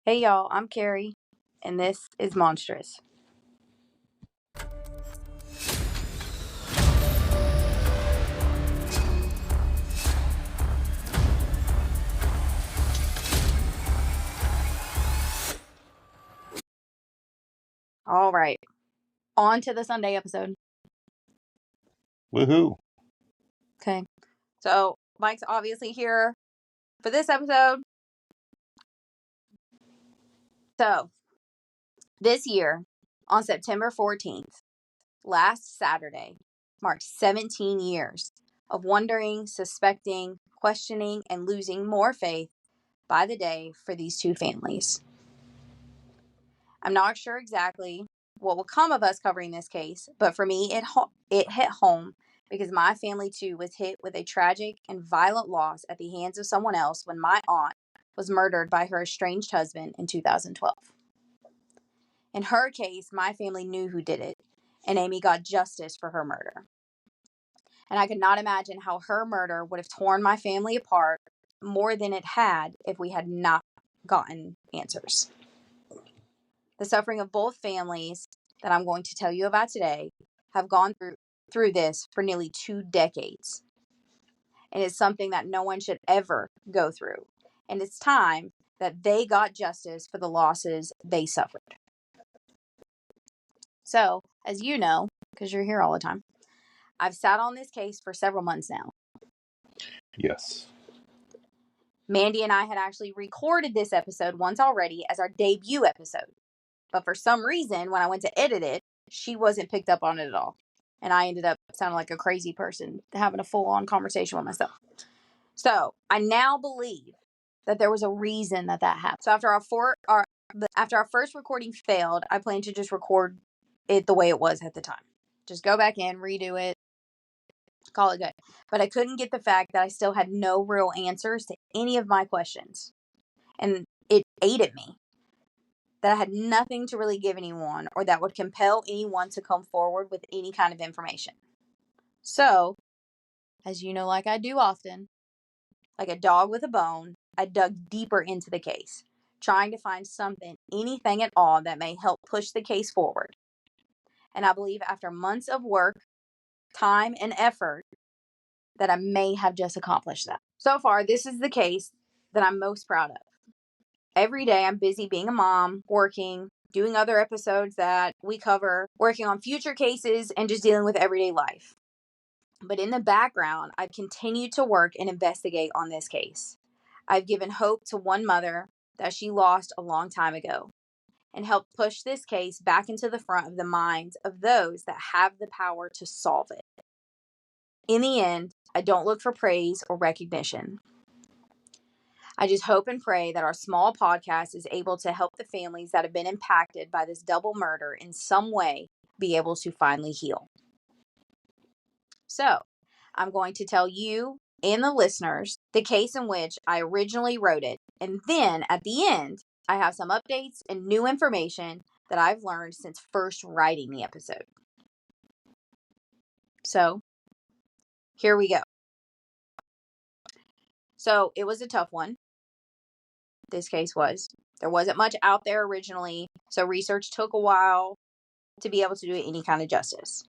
Hey y'all, I'm Carrie, and this is Monstrous. All right, on to the Sunday episode. Woohoo! Okay, so Mike's obviously here for this episode. So, this year, on September 14th, last Saturday, marked 17 years of wondering, suspecting, questioning, and losing more faith by the day for these two families. I'm not sure exactly what will come of us covering this case, but for me, it hit home because my family too was hit with a tragic and violent loss at the hands of someone else when my aunt was murdered by her estranged husband in 2012. In her case, my family knew who did it, and Amy got justice for her murder. And I could not imagine how her murder would have torn my family apart more than it had if we had not gotten answers. The suffering of both families that I'm going to tell you about today have gone through this for nearly 2 decades. And it's something that no one should ever go through. And it's time that they got justice for the losses they suffered. So, as you know, because you're here all the time, I've sat on this case for several months now. Yes. Mandy and I had actually recorded this episode once already as our debut episode. But for some reason, when I went to edit it, she wasn't picked up on it at all. And I ended up sounding like a crazy person, having a full-on conversation with myself. So I now believe that there was a reason that happened. So after our first recording failed, I plan to just record it the way it was at the time. Just go back in, redo it, call it good. But I couldn't get the fact that I still had no real answers to any of my questions. And it ate at me that I had nothing to really give anyone or that would compel anyone to come forward with any kind of information. So, as you know, like I do often, like a dog with a bone, I dug deeper into the case, trying to find something, anything at all that may help push the case forward. And I believe after months of work, time, and effort, that I may have just accomplished that. So far, this is the case that I'm most proud of. Every day I'm busy being a mom, working, doing other episodes that we cover, working on future cases, and just dealing with everyday life. But in the background, I've continued to work and investigate on this case. I've given hope to one mother that she lost a long time ago and helped push this case back into the front of the minds of those that have the power to solve it. In the end, I don't look for praise or recognition. I just hope and pray that our small podcast is able to help the families that have been impacted by this double murder in some way be able to finally heal. So, I'm going to tell you and the listeners the case in which I originally wrote it. And then at the end, I have some updates and new information that I've learned since first writing the episode. So, here we go. So, it was a tough one. This case was. There wasn't much out there originally, so research took a while to be able to do any kind of justice.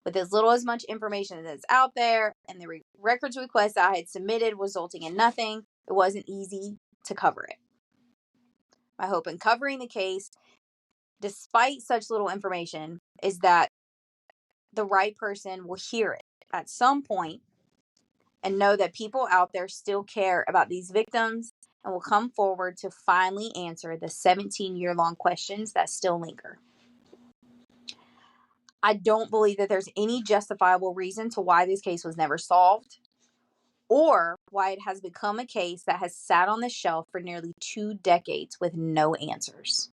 With as little as much information that's out there and the records requests I had submitted resulting in nothing, it wasn't easy to cover it. My hope in covering the case, despite such little information, is that the right person will hear it at some point and know that people out there still care about these victims and will come forward to finally answer the 17-year-long questions that still linger. I don't believe that there's any justifiable reason to why this case was never solved or why it has become a case that has sat on the shelf for nearly 2 decades with no answers.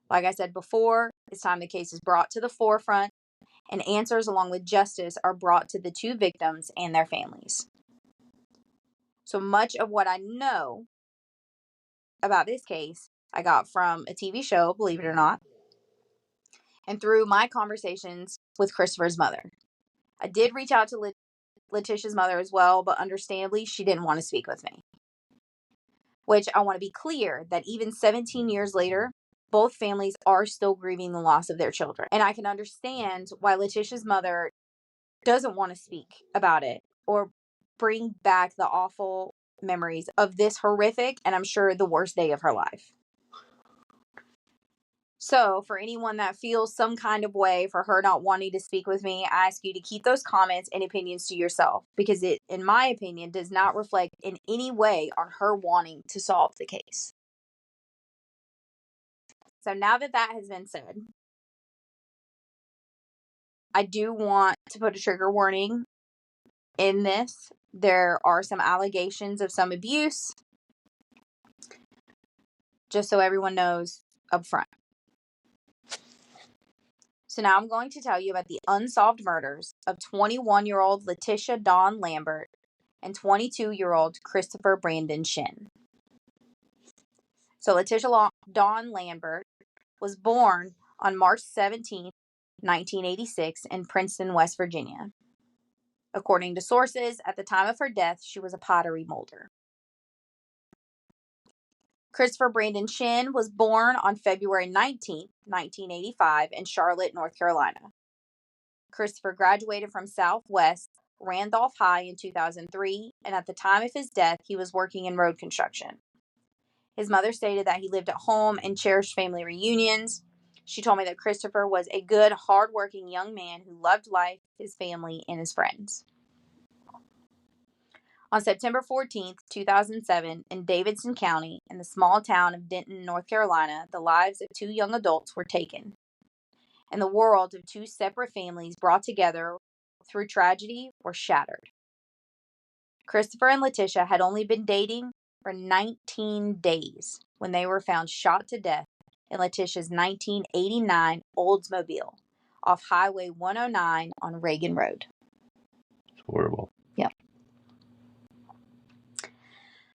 Like I said before, it's time the case is brought to the forefront and answers along with justice are brought to the two victims and their families. So much of what I know about this case, I got from a TV show, believe it or not, and through my conversations with Christopher's mother. I did reach out to Latisha's mother as well, but understandably, she didn't want to speak with me. which I want to be clear that even 17 years later, both families are still grieving the loss of their children. And I can understand why Latisha's mother doesn't want to speak about it or bring back the awful memories of this horrific and I'm sure the worst day of her life. So, for anyone that feels some kind of way for her not wanting to speak with me, I ask you to keep those comments and opinions to yourself because it, in my opinion, does not reflect in any way on her wanting to solve the case. So, now that that has been said, I do want to put a trigger warning in this. There are some allegations of some abuse, just so everyone knows up front. So now I'm going to tell you about the unsolved murders of 21-year-old Latisha Dawn Lambert and 22-year-old Christopher Brandon Shinn. So Latisha Dawn Lambert was born on March 17, 1986 in Princeton, West Virginia. According to sources, at the time of her death, she was a pottery molder. Christopher Brandon Shinn was born on February 19, 1985 in Charlotte, North Carolina. Christopher graduated from Southwest Randolph High in 2003, and at the time of his death, he was working in road construction. His mother stated that he lived at home and cherished family reunions. She told me that Christopher was a good, hardworking young man who loved life, his family, and his friends. On September 14, 2007, in Davidson County, in the small town of Denton, North Carolina, the lives of two young adults were taken, and the world of two separate families brought together through tragedy were shattered. Christopher and Latisha had only been dating for 19 days when they were found shot to death in Latisha's 1989 Oldsmobile off Highway 109 on Reagan Road. It's horrible. Yep.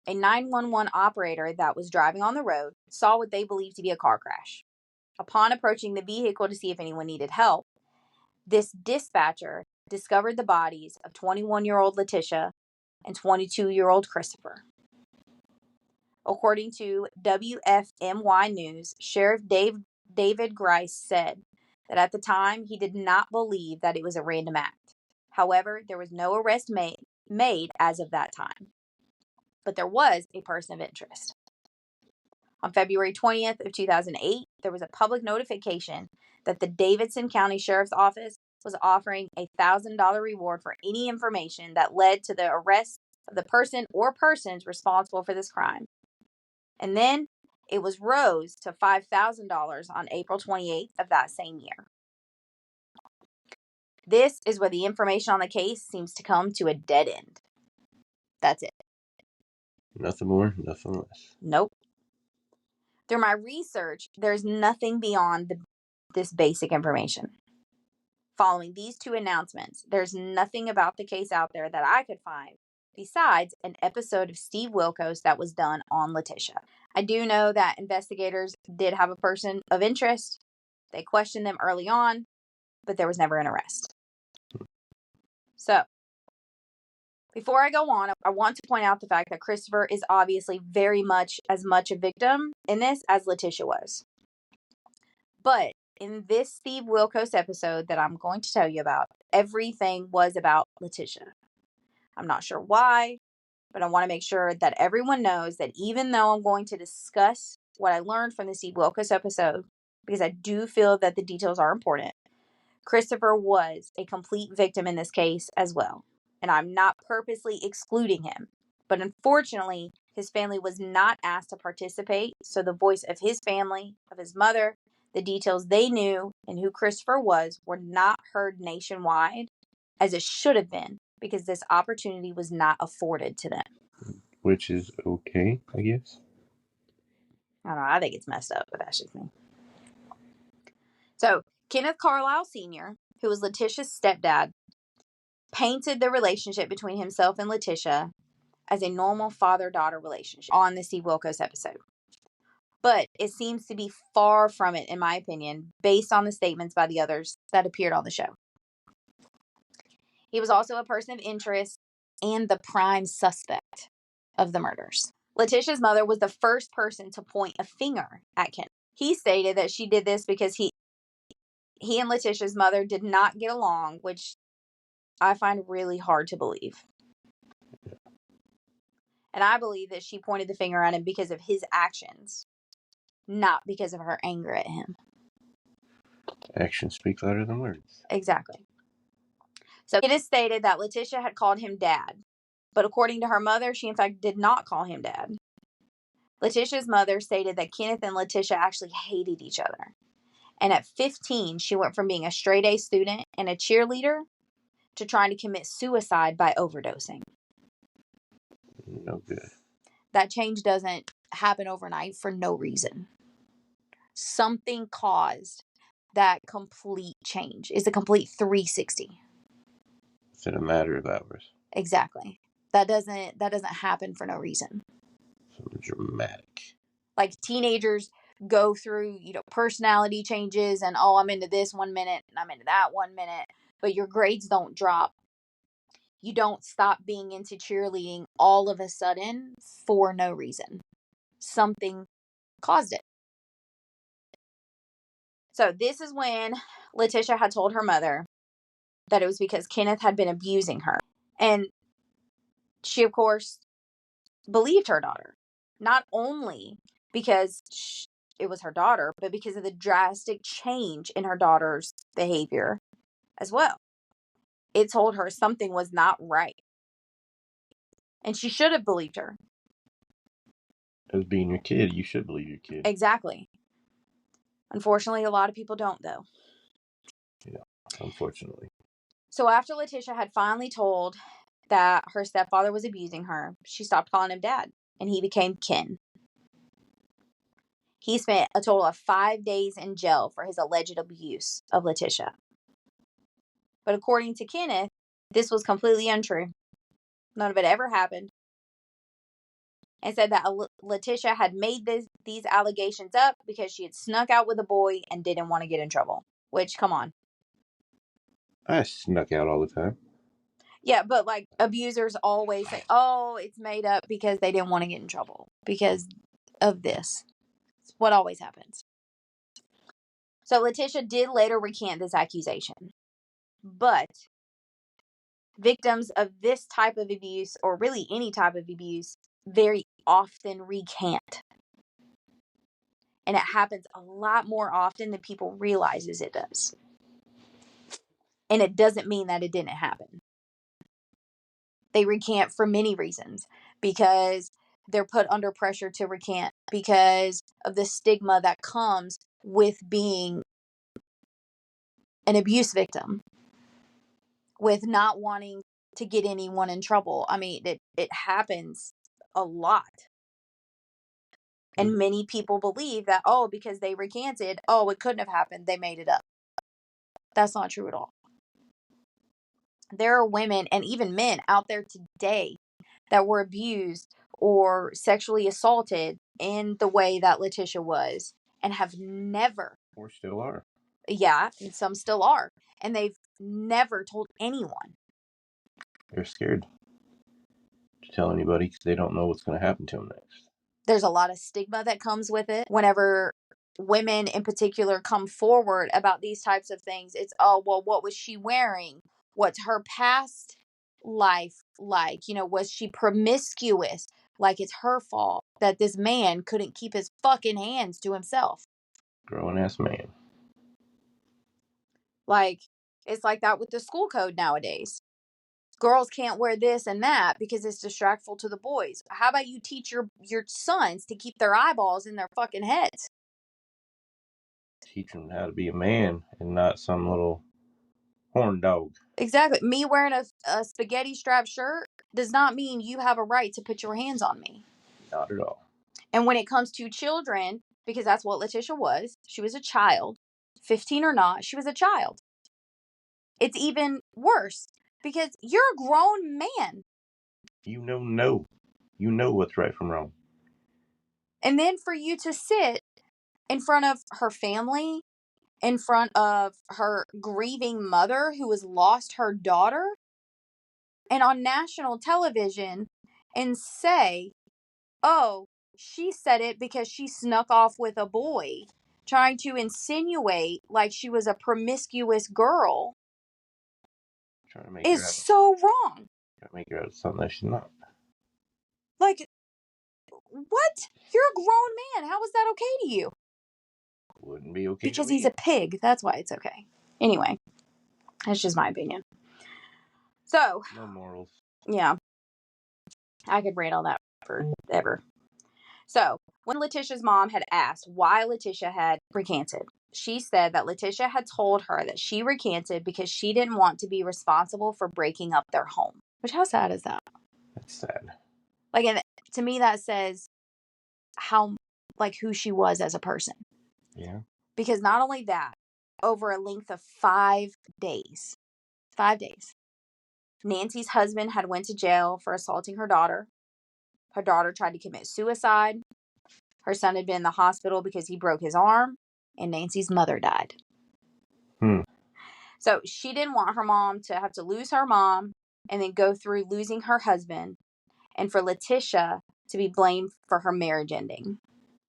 A 911 operator that was driving on the road saw what they believed to be a car crash. Upon approaching the vehicle to see if anyone needed help, this dispatcher discovered the bodies of 21-year-old Latisha and 22-year-old Christopher. According to WFMY News, Sheriff David Grice said that at the time he did not believe that it was a random act. However, there was no arrest made as of that time. But there was a person of interest. On February 20th of 2008, there was a public notification that the Davidson County Sheriff's Office was offering a $1,000 reward for any information that led to the arrest of the person or persons responsible for this crime. And then it was rose to $5,000 on April 28th of that same year. This is where the information on the case seems to come to a dead end. That's it. Nothing more, nothing less. Nope. Through my research, there's nothing beyond this basic information. Following these two announcements, there's nothing about the case out there that I could find besides an episode of Steve Wilkos that was done on Latisha. I do know that investigators did have a person of interest. They questioned them early on, but there was never an arrest. So, before I go on, I want to point out the fact that Christopher is obviously very much as much a victim in this as Latisha was. But in this Steve Wilkos episode that I'm going to tell you about, everything was about Latisha. I'm not sure why, but I want to make sure that everyone knows that even though I'm going to discuss what I learned from the Steve Wilkos episode, because I do feel that the details are important, Christopher was a complete victim in this case as well. And I'm not purposely excluding him. But unfortunately, his family was not asked to participate. So the voice of his family, of his mother, the details they knew, and who Christopher was, were not heard nationwide as it should have been because this opportunity was not afforded to them. Which is okay, I guess. I don't know. I think it's messed up, but that's just me. So, Kenneth Carlisle Sr., who was Latisha's stepdad, painted the relationship between himself and Latisha as a normal father-daughter relationship on the Steve Wilkos episode. But it seems to be far from it, in my opinion, based on the statements by the others that appeared on the show. He was also a person of interest and the prime suspect of the murders. Latisha's mother was the first person to point a finger at Kenneth. He stated that she did this because he and Latisha's mother did not get along, which I find really hard to believe. And I believe that she pointed the finger at him because of his actions, not because of her anger at him. Actions speak louder than words. Exactly. So it is stated that Latisha had called him dad, but according to her mother, she in fact did not call him dad. Latisha's mother stated that Kenneth and Latisha actually hated each other. And at 15, she went from being a straight A student and a cheerleader to trying to commit suicide by overdosing. No good. That change doesn't happen overnight for no reason. Something caused that complete change. It's a complete 360. It's in a matter of hours. Exactly. That doesn't happen for no reason. Something dramatic. Like teenagers go through, personality changes and I'm into this one minute and I'm into that one minute, but your grades don't drop. You don't stop being into cheerleading all of a sudden for no reason. Something caused it. So this is when Latisha had told her mother that it was because Kenneth had been abusing her. And she, of course, believed her daughter. Not only because it was her daughter, but because of the drastic change in her daughter's behavior as well. It told her something was not right. And she should have believed her. As being your kid, you should believe your kid. Exactly. Unfortunately, a lot of people don't, though. Yeah, unfortunately. So after Latisha had finally told that her stepfather was abusing her, she stopped calling him dad, and he became Ken. He spent a total of 5 days in jail for his alleged abuse of Latisha. But according to Kenneth, this was completely untrue. None of it ever happened. And said that Latisha had made these allegations up because she had snuck out with a boy and didn't want to get in trouble. Which, come on. I snuck out all the time. Yeah, but like abusers always say, oh, it's made up because they didn't want to get in trouble because of this. It's what always happens. So Latisha did later recant this accusation. But victims of this type of abuse, or really any type of abuse, very often recant. And it happens a lot more often than people realizes it does. And it doesn't mean that it didn't happen. They recant for many reasons. Because they're put under pressure to recant. Because of the stigma that comes with being an abuse victim. With not wanting to get anyone in trouble. I mean, it happens a lot. And many people believe that, because they recanted, it couldn't have happened. They made it up. That's not true at all. There are women and even men out there today that were abused or sexually assaulted in the way that Latisha was and have never. Or still are. Yeah, and some still are. And they've never told anyone. They're scared to tell anybody because they don't know what's going to happen to them next. There's a lot of stigma that comes with it. Whenever women in particular come forward about these types of things, it's, what was she wearing? What's her past life like? Was she promiscuous? Like it's her fault that this man couldn't keep his fucking hands to himself. Grown ass man. Like, it's like that with the school code nowadays. Girls can't wear this and that because it's distractful to the boys. How about you teach your sons to keep their eyeballs in their fucking heads? Teach them how to be a man and not some little horn dog. Exactly. Me wearing a spaghetti strap shirt does not mean you have a right to put your hands on me. Not at all. And when it comes to children, because that's what Latisha was, she was a child. 15 or not, she was a child. It's even worse because you're a grown man. You know what's right from wrong. And then for you to sit in front of her family, in front of her grieving mother who has lost her daughter, and on national television and say, oh, she said it because she snuck off with a boy, trying to insinuate like she was a promiscuous girl, Trying to make her is out, so wrong. trying to make her out of something that she's not. Like, what? You're a grown man. How is that okay to you? Wouldn't be okay Because to me. he's a pig. That's why it's okay. Anyway, that's just my opinion. So, No morals. yeah, I could rant on that forever. So, when Latisha's mom had asked why Latisha had recanted, she said that Latisha had told her that she recanted because she didn't want to be responsible for breaking up their home. Which, how sad is that? That's sad. Like, and to me, that says how, like, who she was as a person. Yeah. Because not only that, over a length of 5 days, Nancy's husband had went to jail for assaulting her daughter. Her daughter tried to commit suicide. Her son had been in the hospital because he broke his arm. And Nancy's mother died. So she didn't want her mom to have to lose her mom and then go through losing her husband, and for Latisha to be blamed for her marriage ending.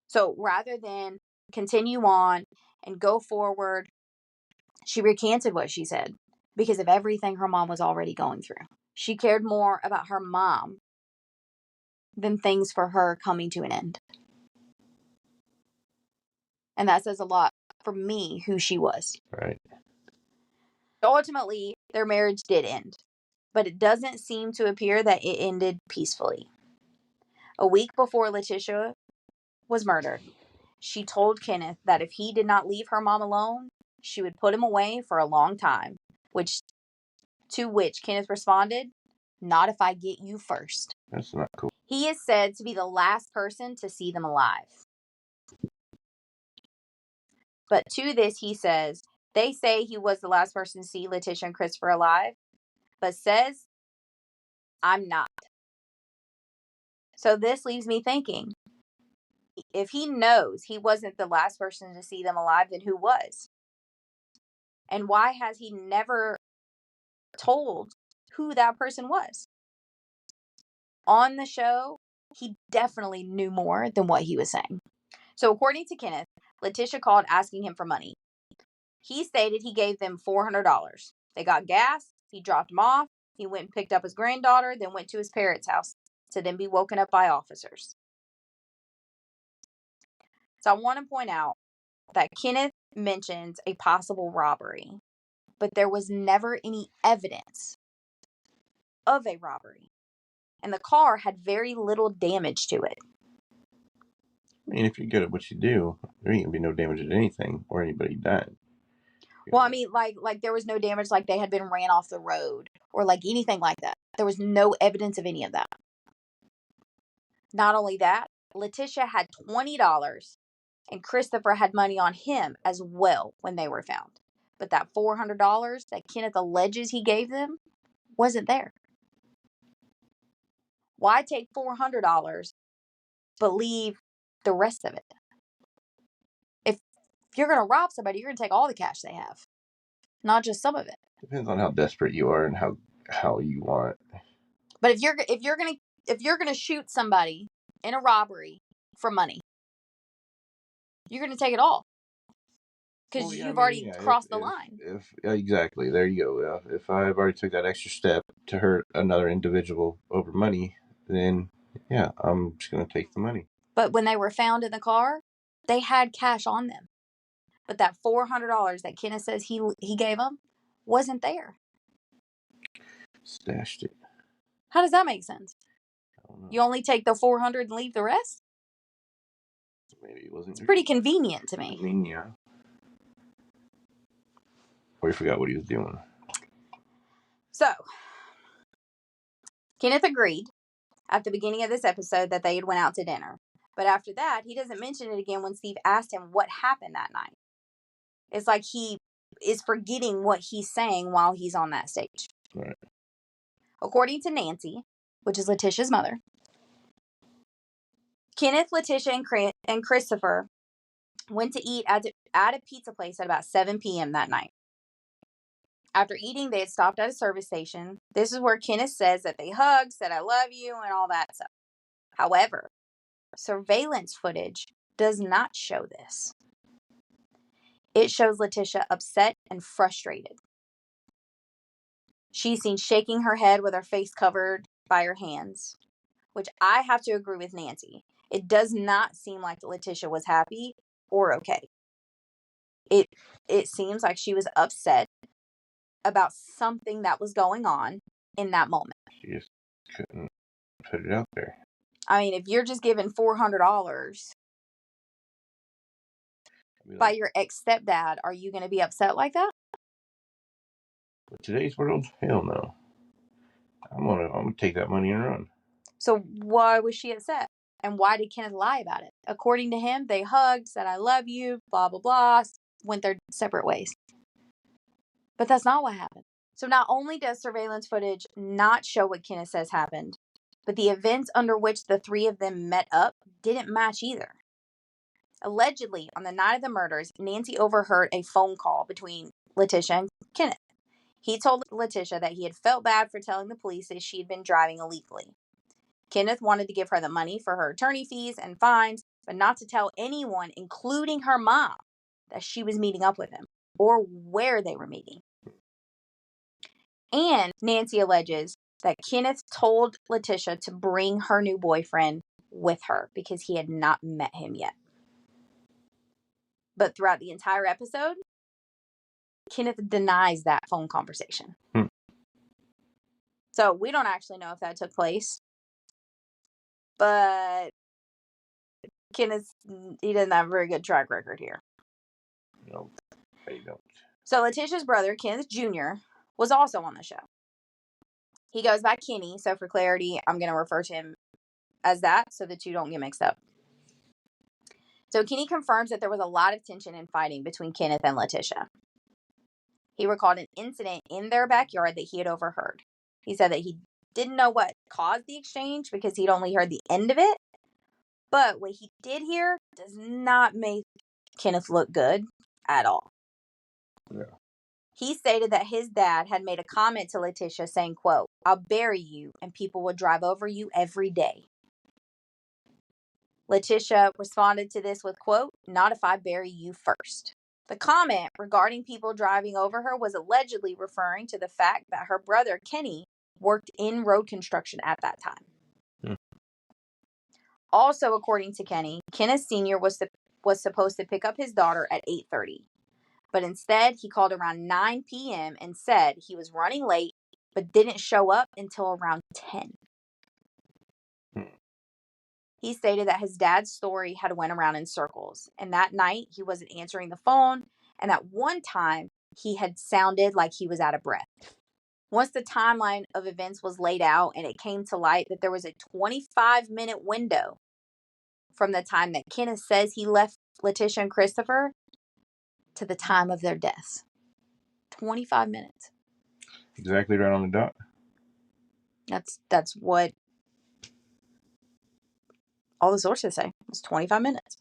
So rather than continue on and go forward, she recanted what she said because of everything her mom was already going through. She cared more about her mom than things for her coming to an end. And that says a lot for me, who she was. Right. Ultimately, their marriage did end, but it doesn't seem to appear that it ended peacefully. A week before Latisha was murdered, she told Kenneth that if he did not leave her mom alone, she would put him away for a long time, to which Kenneth responded, "Not if I get you first." That's not cool. He is said to be the last person to see them alive. But to this he says, they say he was the last person to see Latisha and Christopher alive, but says, "I'm not." So this leaves me thinking, if he knows he wasn't the last person to see them alive, then who was? And why has he never told who that person was? On the show, he definitely knew more than what he was saying. So according to Kenneth, Latisha called asking him for money. He stated he gave them $400. They got gas, he dropped him off, he went and picked up his granddaughter, then went to his parents' house to then be woken up by officers. So I want to point out that Kenneth mentions a possible robbery, but there was never any evidence of a robbery. And the car had very little damage to it. I mean, if you're good at what you do, there ain't gonna be no damage to anything or anybody dying. Well, I mean, like there was no damage, like they had been ran off the road or like anything like that. There was no evidence of any of that. Not only that, Latisha had $20 and Christopher had money on him as well when they were found. But that $400 that Kenneth alleges he gave them wasn't there. Why take $400 but leave the rest of it? If you're going to rob somebody, you're going to take all the cash they have, not just some of it. Depends on how desperate you are and how you want it. But if you're gonna shoot somebody in a robbery for money, you're gonna take it all because Well, yeah, you've already crossed the line. If exactly, there you go. If I've already took that extra step to hurt another individual over money, then yeah, I'm just gonna take the money. But when they were found in the car, they had cash on them. But that $400 that Kenneth says he gave them wasn't there. Stashed it. How does that make sense? I don't know. You only take the 400 and leave the rest? Maybe it wasn't. It's pretty convenient to me. I mean, yeah. Or he forgot what he was doing. So, Kenneth agreed at the beginning of this episode that they had went out to dinner. But after that, he doesn't mention it again when Steve asked him what happened that night. It's like he is forgetting what he's saying while he's on that stage. Right. According to Nancy, which is Latisha's mother, Kenneth, Latisha, and Christopher went to eat at a pizza place at about 7 p.m. that night. After eating, they had stopped at a service station. This is where Kenneth says that they hugged, said, "I love you," and all that stuff. However, surveillance footage does not show this. It shows Latisha upset and frustrated. She's seen shaking her head with her face covered by her hands, which I have to agree with Nancy. It does not seem like Latisha was happy or okay. It seems like she was upset about something that was going on in that moment. She just couldn't put it out there. I mean, if you're just given $400 by your ex-stepdad, are you going to be upset like that? In today's world, hell no. I'm gonna take that money and run. So why was she upset? And why did Kenneth lie about it? According to him, they hugged, said, I love you, blah, blah, blah, went their separate ways. But that's not what happened. So not only does surveillance footage not show what Kenneth says happened, but the events under which the three of them met up didn't match either. Allegedly, on the night of the murders, Nancy overheard a phone call between Latisha and Kenneth. He told Latisha that he had felt bad for telling the police that she had been driving illegally. Kenneth wanted to give her the money for her attorney fees and fines, but not to tell anyone, including her mom, that she was meeting up with him or where they were meeting. And Nancy alleges that Kenneth told Latisha to bring her new boyfriend with her because he had not met him yet. But throughout the entire episode, Kenneth denies that phone conversation. So we don't actually know if that took place. But Kenneth, he doesn't have a very good track record here. No, they don't. So Latisha's brother, Kenneth Jr., was also on the show. He goes by Kenny, so for clarity, I'm going to refer to him as that so the two don't get mixed up. So Kenny confirms that there was a lot of tension and fighting between Kenneth and Latisha. He recalled an incident in their backyard that he had overheard. He said that he didn't know what caused the exchange because he'd only heard the end of it. But what he did hear does not make Kenneth look good at all. Yeah. He stated that his dad had made a comment to Latisha saying, quote, I'll bury you and people will drive over you every day. Latisha responded to this with, quote, not if I bury you first. The comment regarding people driving over her was allegedly referring to the fact that her brother, Kenny, worked in road construction at that time. Also, according to Kenny, Kenneth Sr. was supposed to pick up his daughter at 8:30. But instead, he called around 9 p.m. and said he was running late, but didn't show up until around 10. He stated that his dad's story had went around in circles, and that night he wasn't answering the phone, and at one time he had sounded like he was out of breath. Once the timeline of events was laid out and it came to light that there was a 25-minute window from the time that Kenneth says he left Latisha and Christopher to the time of their deaths. 25 minutes. Exactly right on the dot. That's what all the sources say. It's 25 minutes.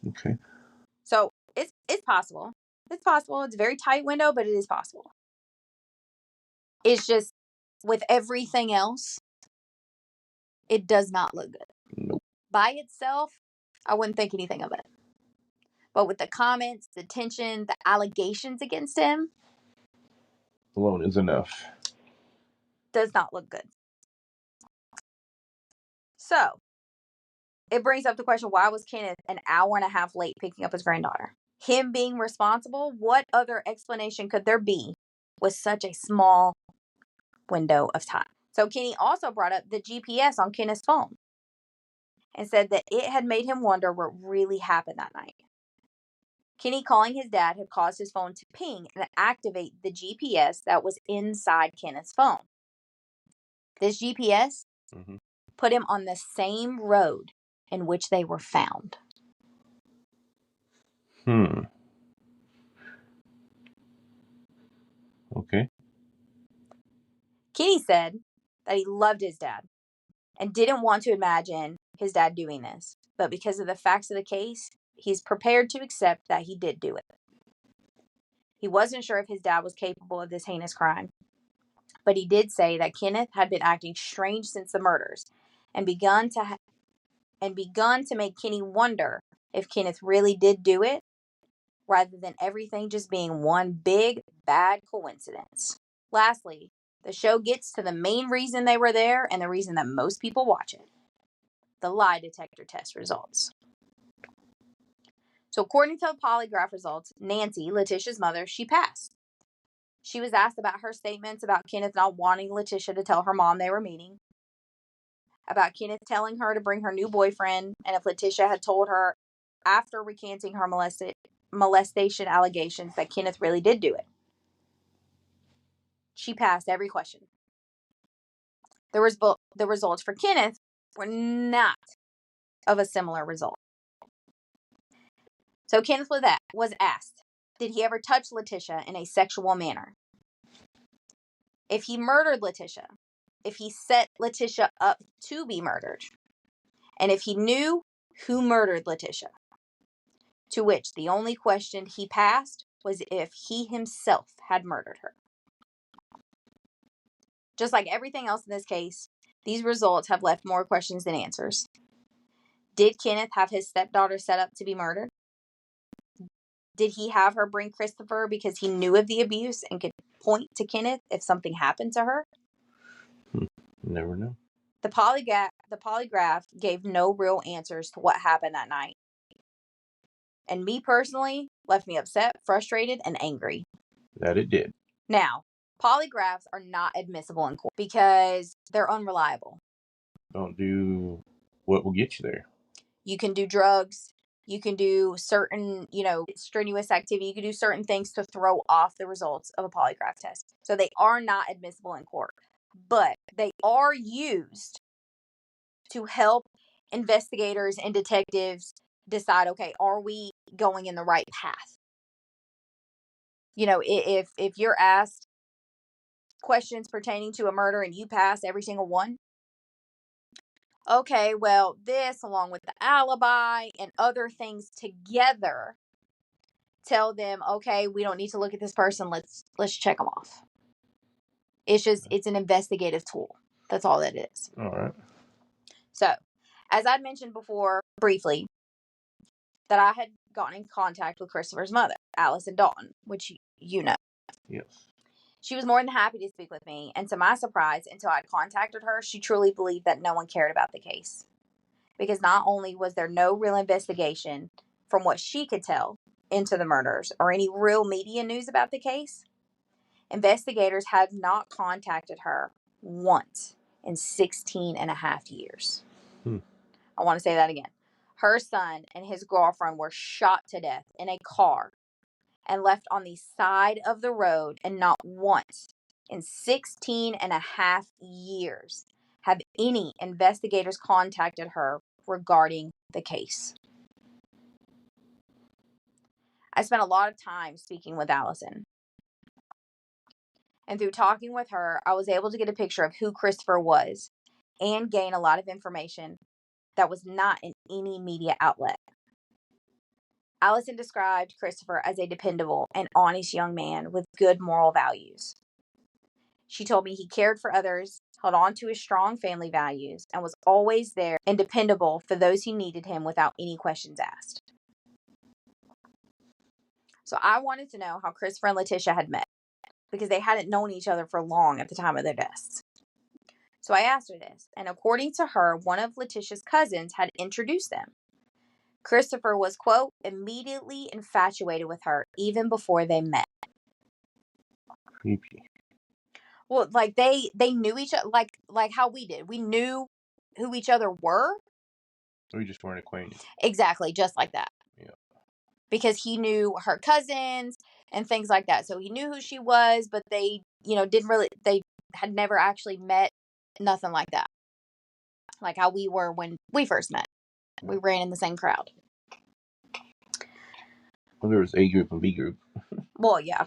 Okay. So it's possible. It's possible. It's a very tight window, but it is possible. It's just with everything else, it does not look good. Nope. By itself, I wouldn't think anything of it. But with the comments, the tension, the allegations against him, alone is enough. Does not look good. So, it brings up the question, why was Kenneth an hour and a half late picking up his granddaughter? Him being responsible, what other explanation could there be with such a small window of time? So Kenny also brought up the GPS on Kenneth's phone and said that it had made him wonder what really happened that night. Kenny calling his dad had caused his phone to ping and activate the GPS that was inside Kenneth's phone. This GPS put him on the same road in which they were found. Okay. Kenny said that he loved his dad and didn't want to imagine his dad doing this. But because of the facts of the case, he's prepared to accept that he did do it. He wasn't sure if his dad was capable of this heinous crime. But he did say that Kenneth had been acting strange since the murders and begun to and begun to make Kenny wonder if Kenneth really did do it, rather than everything just being one big, bad coincidence. Lastly, the show gets to the main reason they were there and the reason that most people watch it: the lie detector test results. So according to the polygraph results, Nancy, Latisha's mother, she passed. She was asked about her statements about Kenneth not wanting Latisha to tell her mom they were meeting, about Kenneth telling her to bring her new boyfriend, and if Latisha had told her after recanting her molestation allegations that Kenneth really did do it. She passed every question. The results for Kenneth were not of a similar result. So Kenneth was asked, did he ever touch Latisha in a sexual manner? If he murdered Latisha, if he set Latisha up to be murdered, and if he knew who murdered Latisha. To which the only question he passed was if he himself had murdered her. Just like everything else in this case, these results have left more questions than answers. Did Kenneth have his stepdaughter set up to be murdered? Did he have her bring Christopher because he knew of the abuse and could point to Kenneth if something happened to her? Never know. The polygraph gave no real answers to what happened that night. And me personally, left me upset, frustrated, and angry. That it did. Now, polygraphs are not admissible in court because they're unreliable. Don't do what will get you there. You can do drugs. You can do certain, strenuous activity. You can do certain things to throw off the results of a polygraph test. So they are not admissible in court. But they are used to help investigators and detectives decide, okay, are we going in the right path? If you're asked questions pertaining to a murder and you pass every single one, okay, well, this along with the alibi and other things together tell them, okay, we don't need to look at this person. Let's check them off. It's an investigative tool. That's all that is. All right. So, as I'd mentioned before briefly, that I had gotten in contact with Christopher's mother, Allison Dalton, which you know. Yes. She was more than happy to speak with me, and to my surprise, until I'd contacted her, she truly believed that no one cared about the case. Because not only was there no real investigation, from what she could tell, into the murders, or any real media news about the case, investigators had not contacted her once in 16 and a half years. I want to say that again. Her son and his girlfriend were shot to death in a car and left on the side of the road, and not once in 16 and a half years have any investigators contacted her regarding the case. I spent a lot of time speaking with Allison. And through talking with her, I was able to get a picture of who Christopher was and gain a lot of information that was not in any media outlet. Allison described Christopher as a dependable and honest young man with good moral values. She told me he cared for others, held on to his strong family values, and was always there and dependable for those who needed him without any questions asked. So I wanted to know how Christopher and Latisha had met, because they hadn't known each other for long at the time of their deaths. So I asked her this, and according to her, one of Latisha's cousins had introduced them. Christopher was, quote, immediately infatuated with her even before they met. Creepy. Well, like they knew each other, like how we did. We knew who each other were. We just weren't acquainted. Exactly, just like that. Yeah. Because he knew her cousins and things like that. So he knew who she was, but they, they had never actually met, nothing like that. Like how we were when we first met. We ran in the same crowd. Well, there was A group and B group. Well, yeah.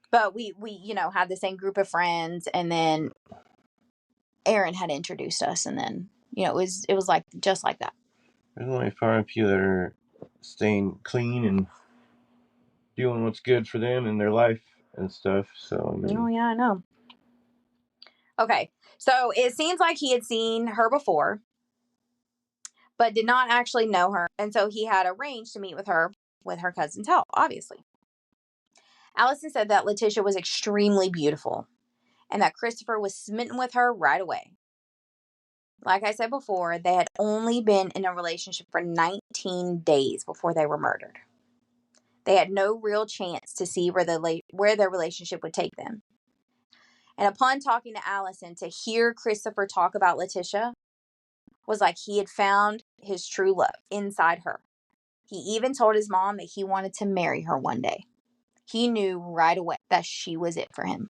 But we had the same group of friends, and then Aaron had introduced us, and then, it was like just like that. There's only far a few that are staying clean and doing what's good for them in their life and stuff. So, I mean, Oh, yeah, I know. Okay, so it seems like he had seen her before, but did not actually know her, and so he had arranged to meet with her cousin's help, obviously. Allison said that Latisha was extremely beautiful and that Christopher was smitten with her right away. Like I said before, they had only been in a relationship for 19 days before they were murdered. They had no real chance to see where their relationship would take them. And upon talking to Allison, to hear Christopher talk about Latisha was like he had found his true love inside her. He even told his mom that he wanted to marry her one day. He knew right away that she was it for him.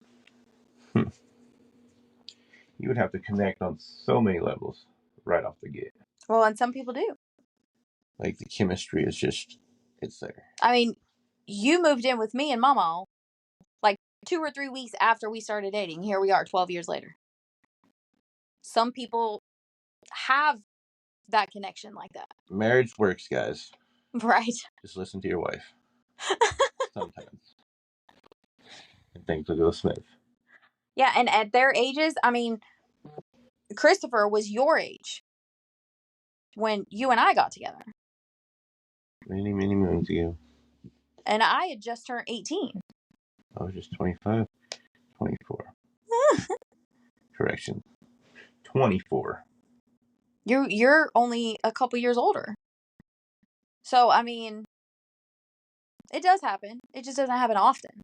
You would have to connect on so many levels right off the gate. Well, and some people do. Like the chemistry is just, it's there. I mean, you moved in with me and Mama like 2 or 3 weeks after we started dating. Here we are 12 years later. Some people have that connection like that. Marriage works, guys. Right. Just listen to your wife. Sometimes. And things will go smooth. Yeah, and at their ages, I mean, Christopher was your age when you and I got together. Many, many moons ago. And I had just turned 18. I was just 25. 24. Correction. 24. You're only a couple years older. So, I mean, it does happen. It just doesn't happen often.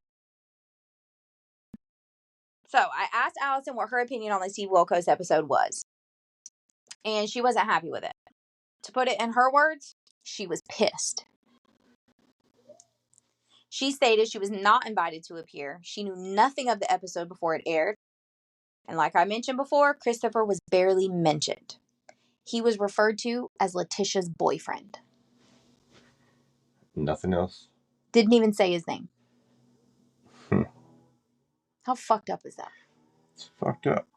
So, I asked Allison what her opinion on the Steve Wilkos episode was. And she wasn't happy with it. To put it in her words, she was pissed. She stated she was not invited to appear. She knew nothing of the episode before it aired. And like I mentioned before, Christopher was barely mentioned. He was referred to as Latisha's boyfriend. Nothing else? Didn't even say his name. How fucked up is that? It's fucked up.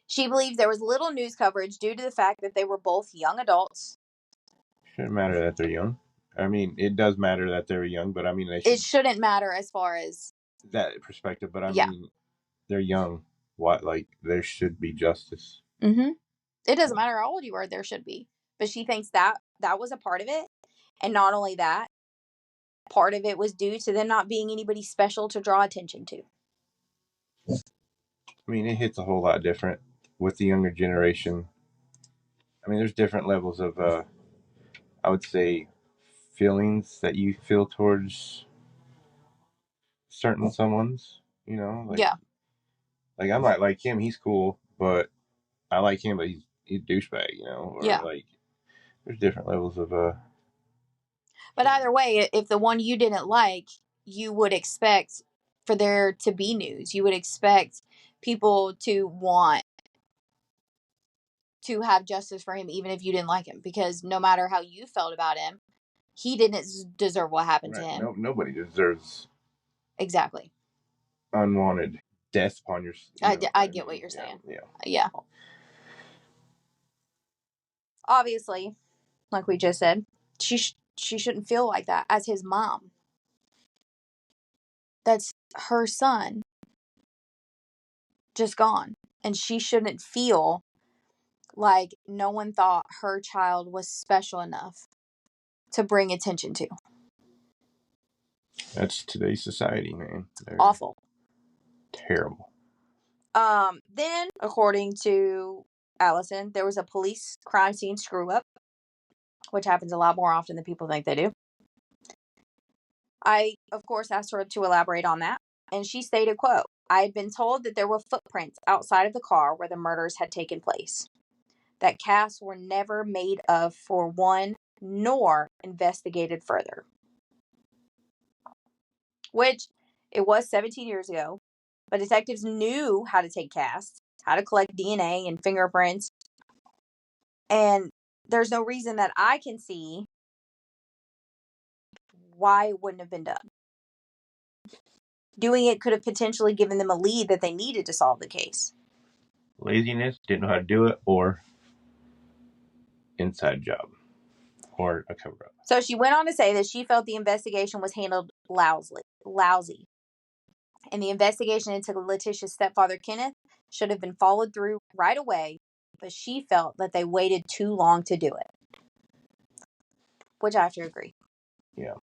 She believes there was little news coverage due to the fact that they were both young adults. Shouldn't matter that they're young. I mean, it does matter that they're young, but I mean, It shouldn't matter as far as that perspective, but I mean, they're young. What, like, there should be justice. Mm-hmm. It doesn't matter how old you are, there should be. But she thinks that was a part of it. And not only that, part of it was due to them not being anybody special to draw attention to. I mean, it hits a whole lot different with the younger generation. I mean, there's different levels of, I would say, feelings that you feel towards certain someone's, you know? Like, yeah. Like, I might like him, he's cool, but I like him, but he's a douchebag, you know? Or, like, there's different levels of, But either way, if the one you didn't like, you would expect for there to be news. You would expect people to want to have justice for him, even if you didn't like him. Because no matter how you felt about him, he didn't deserve what happened to him. No, nobody deserves exactly unwanted death upon your. I get what you're saying. Yeah. Obviously, like we just said, she shouldn't feel like that as his mom. That's her son just gone. And she shouldn't feel like no one thought her child was special enough to bring attention to. That's today's society, man. They're awful. Terrible. Then, according to Allison, there was a police crime scene screw up, which happens a lot more often than people think they do. I, of course, asked her to elaborate on that, and she stated, quote, "I had been told that there were footprints outside of the car where the murders had taken place. That casts were never made of for one, nor investigated further." Which, it was 17 years ago, but detectives knew how to take casts, how to collect DNA and fingerprints, and there's no reason that I can see why it wouldn't have been done. Doing it could have potentially given them a lead that they needed to solve the case. Laziness, didn't know how to do it, or inside job, or a cover-up. So she went on to say that she felt the investigation was handled lousy. And the investigation into Latisha's stepfather, Kenneth, should have been followed through right away, but she felt that they waited too long to do it. which I have to agree. Yeah.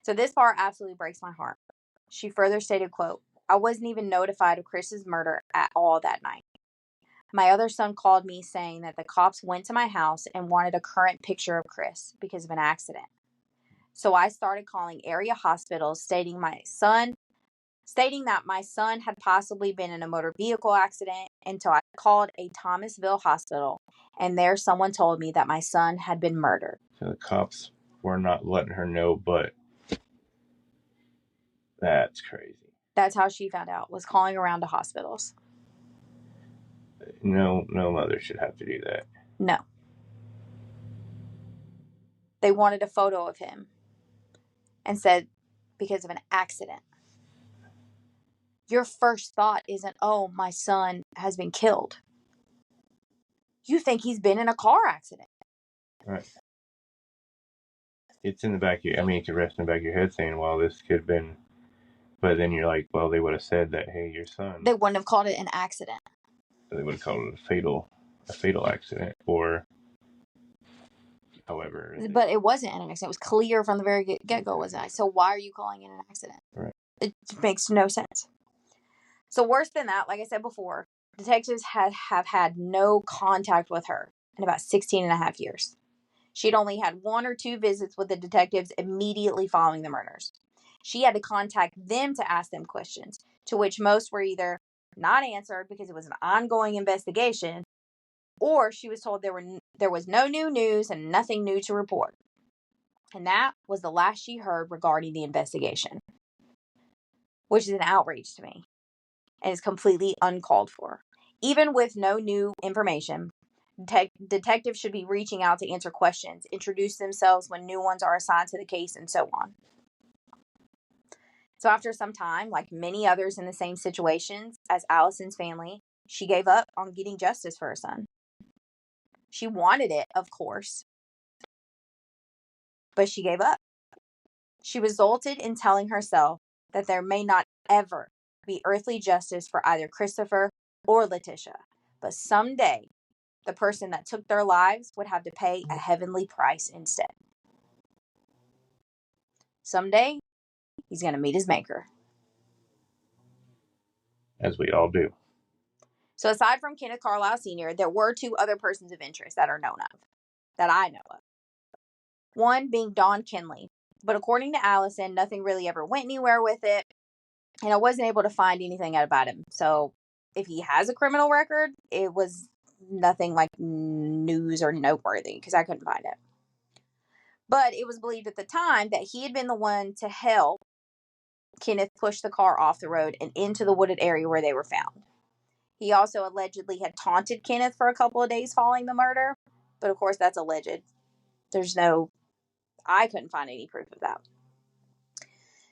So this part absolutely breaks my heart. She further stated, quote, I wasn't even notified of Chris's murder at all that night. My other son called me saying that the cops went to my house and wanted a current picture of Chris because of an accident. So I started calling area hospitals stating that my son had possibly been in a motor vehicle accident until I called a Thomasville hospital, and there someone told me that my son had been murdered. So the cops were not letting her know, but that's crazy. That's how she found out, was calling around to hospitals. No mother should have to do that. No. They wanted a photo of him and said because of an accident. Your first thought isn't, oh, my son has been killed. You think he's been in a car accident. Right. It's in the back of your, I mean, it could rest in the back of your head saying, well, this could have been, but then you're like, well, they would have said that, hey, your son. They wouldn't have called it an accident. They would have called it a fatal accident, or however. But it wasn't an accident. It was clear from the very get-go it was an accident. So why are you calling it an accident? Right. It makes no sense. So worse than that, like I said before, detectives have had no contact with her in about 16 and a half years. She'd only had 1 or 2 visits with the detectives immediately following the murders. She had to contact them to ask them questions, to which most were either not answered because it was an ongoing investigation, or she was told there was no new news and nothing new to report. And that was the last she heard regarding the investigation, which is an outrage to me and is completely uncalled for. Even with no new information, detectives should be reaching out to answer questions, introduce themselves when new ones are assigned to the case, and so on. So after some time, like many others in the same situations as Allison's family, she gave up on getting justice for her son. She wanted it, of course, but she gave up. She resulted in telling herself that there may not ever be earthly justice for either Christopher or Latisha, but someday the person that took their lives would have to pay a heavenly price instead. Someday, he's going to meet his maker. As we all do. So aside from Kenneth Carlisle Sr., there were 2 other persons of interest that are known of, that I know of. One being Don Kinley, but according to Allison, nothing really ever went anywhere with it, and I wasn't able to find anything out about him. So if he has a criminal record, it was nothing like news or noteworthy because I couldn't find it. But it was believed at the time that he had been the one to help Kenneth push the car off the road and into the wooded area where they were found. He also allegedly had taunted Kenneth for a couple of days following the murder, but of course that's alleged. I couldn't find any proof of that.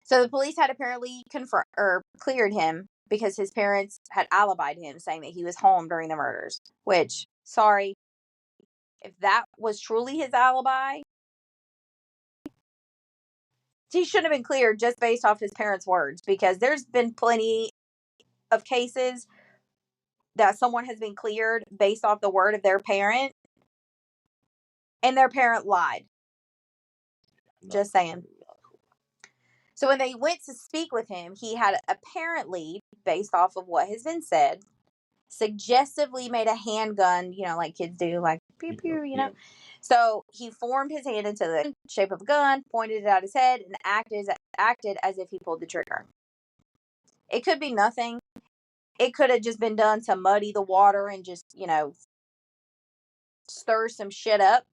So the police had apparently cleared him because his parents had alibied him, saying that he was home during the murders. Which, sorry, if that was truly his alibi, he shouldn't have been cleared just based off his parents' words, because there's been plenty of cases that someone has been cleared based off the word of their parent, and their parent lied. Just saying. So when they went to speak with him, he had apparently, based off of what has been said, suggestively made a handgun, like kids do, like pew pew, Yeah. So he formed his hand into the shape of a gun, pointed it at his head, and acted as if he pulled the trigger. It could be nothing. It could have just been done to muddy the water and just, stir some shit up.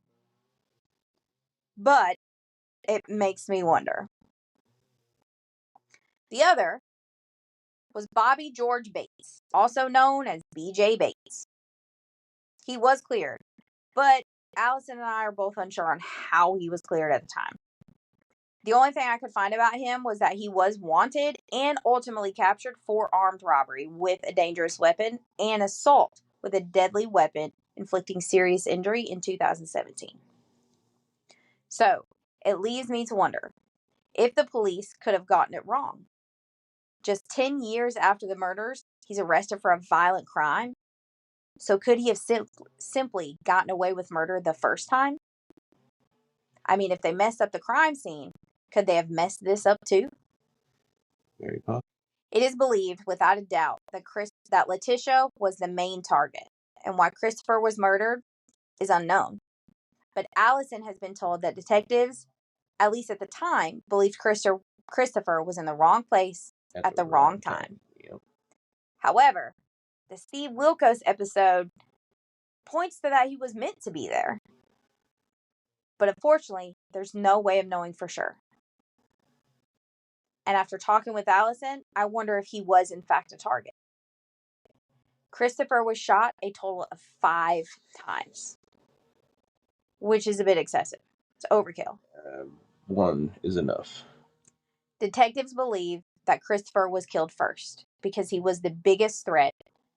But it makes me wonder. The other was Bobby George Bates, also known as BJ Bates. He was cleared, but Allison and I are both unsure on how he was cleared at the time. The only thing I could find about him was that he was wanted and ultimately captured for armed robbery with a dangerous weapon and assault with a deadly weapon, inflicting serious injury in 2017. So, it leaves me to wonder if the police could have gotten it wrong. Just 10 years after the murders, he's arrested for a violent crime. So could he have simply gotten away with murder the first time? I mean, if they messed up the crime scene, could they have messed this up too? Very possible. It is believed, without a doubt, that Latisha was the main target, and why Christopher was murdered is unknown. But Allison has been told that detectives, at least at the time, believed Christopher was in the wrong place at the wrong time. Yep. However, the Steve Wilkos episode points to that he was meant to be there. But unfortunately, there's no way of knowing for sure. And after talking with Allison, I wonder if he was in fact a target. Christopher was shot a total of 5 times, which is a bit excessive. It's overkill. One is enough. Detectives believe that Christopher was killed first because he was the biggest threat,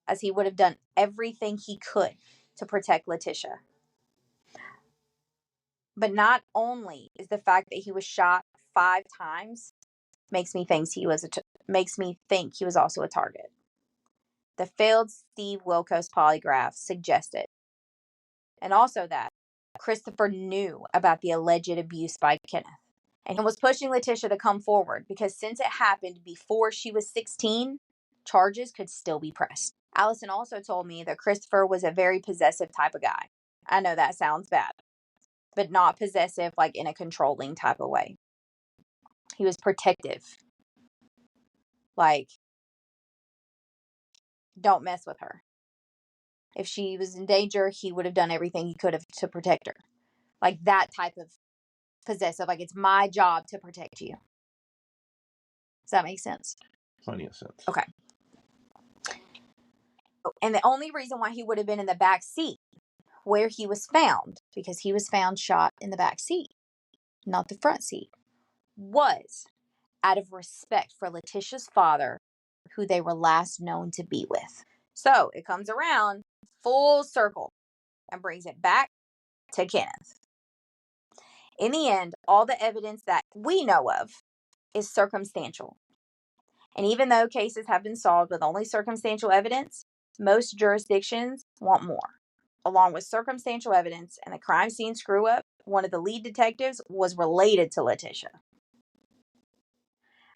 as he would have done everything he could to protect Latisha. But not only is the fact that he was shot 5 times makes me think he was also a target. The failed Steve Wilkos polygraph suggested, and also that Christopher knew about the alleged abuse by Kenneth and was pushing Latisha to come forward because since it happened before she was 16, charges could still be pressed. Allison also told me that Christopher was a very possessive type of guy. I know that sounds bad, but not possessive like in a controlling type of way. He was protective. Like, don't mess with her. If she was in danger, he would have done everything he could have to protect her. Like that type of possessive. Like, it's my job to protect you. Does that make sense? Plenty of sense. Okay. And the only reason why he would have been in the back seat where he was found, because he was found shot in the back seat, not the front seat, was out of respect for Latisha's father, who they were last known to be with. So it comes around full circle and brings it back to Kenneth. In the end, all the evidence that we know of is circumstantial. And even though cases have been solved with only circumstantial evidence, most jurisdictions want more. Along with circumstantial evidence and the crime scene screw up, one of the lead detectives was related to Latisha.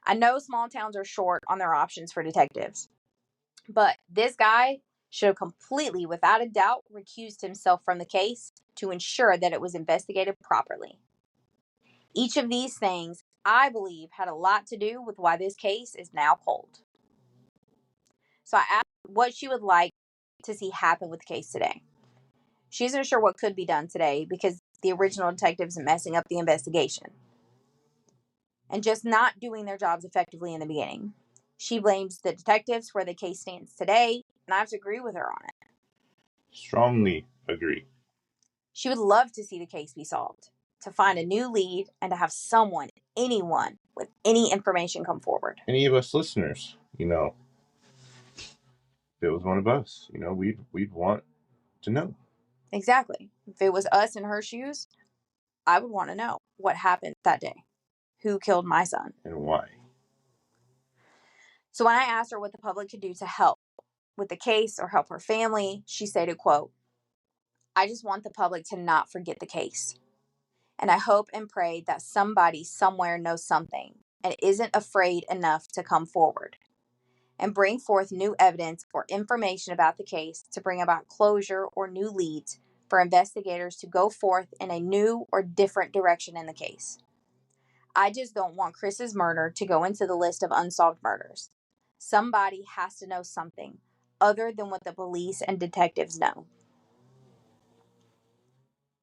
I know small towns are short on their options for detectives, but this guy should have completely, without a doubt, recused himself from the case to ensure that it was investigated properly. Each of these things, I believe, had a lot to do with why this case is now cold. So I asked what she would like to see happen with the case today. She isn't sure what could be done today because the original detectives are messing up the investigation and just not doing their jobs effectively in the beginning. She blames the detectives where the case stands today, and I have to agree with her on it. Strongly agree. She would love to see the case be solved, to find a new lead, and to have anyone with any information come forward. Any of us listeners, if it was one of us, we'd want to know. Exactly. If it was us in her shoes, I would want to know what happened that day. Who killed my son? And why? So when I asked her what the public could do to help with the case or help her family, she stated, quote, "I just want the public to not forget the case. And I hope and pray that somebody somewhere knows something and isn't afraid enough to come forward and bring forth new evidence or information about the case to bring about closure or new leads for investigators to go forth in a new or different direction in the case. I just don't want Chris's murder to go into the list of unsolved murders. Somebody has to know something other than what the police and detectives know."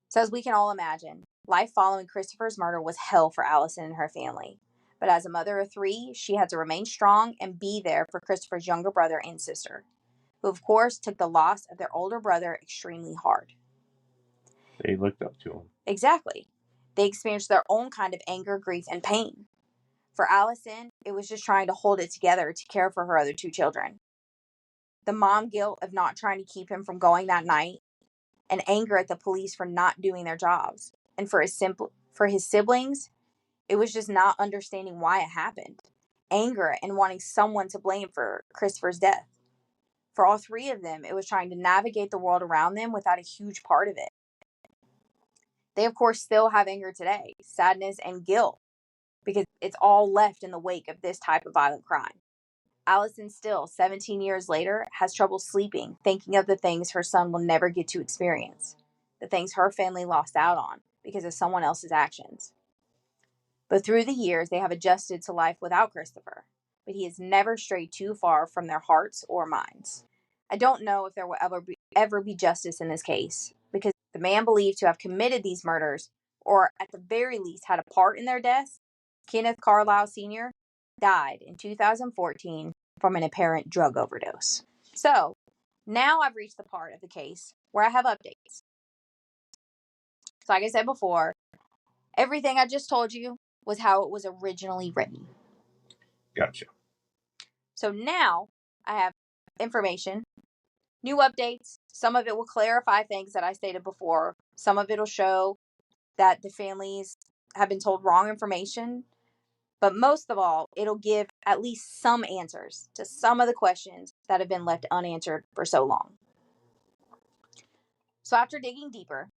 So as we can all imagine, life following Christopher's murder was hell for Allison and her family. But as a mother of 3, she had to remain strong and be there for Christopher's younger brother and sister, who of course took the loss of their older brother extremely hard. They looked up to him. Exactly. They experienced their own kind of anger, grief, and pain. For Allison, it was just trying to hold it together to care for her other 2 children. The mom guilt of not trying to keep him from going that night, and anger at the police for not doing their jobs. And for his siblings, it was just not understanding why it happened. Anger and wanting someone to blame for Christopher's death. For all 3 of them, it was trying to navigate the world around them without a huge part of it. They, of course, still have anger today, sadness, and guilt, because it's all left in the wake of this type of violent crime. Allison still, 17 years later, has trouble sleeping, thinking of the things her son will never get to experience, the things her family lost out on because of someone else's actions. But through the years, they have adjusted to life without Christopher, but he has never strayed too far from their hearts or minds. I don't know if there will ever be justice in this case, because the man believed to have committed these murders, or at the very least had a part in their deaths, Kenneth Carlisle Sr., died in 2014 from an apparent drug overdose. So, now I've reached the part of the case where I have updates. So, like I said before, everything I just told you was how it was originally written. Gotcha. So now I have information, new updates. Some of it will clarify things that I stated before. Some of it will show that the families have been told wrong information. But most of all, it'll give at least some answers to some of the questions that have been left unanswered for so long. So after digging deeper,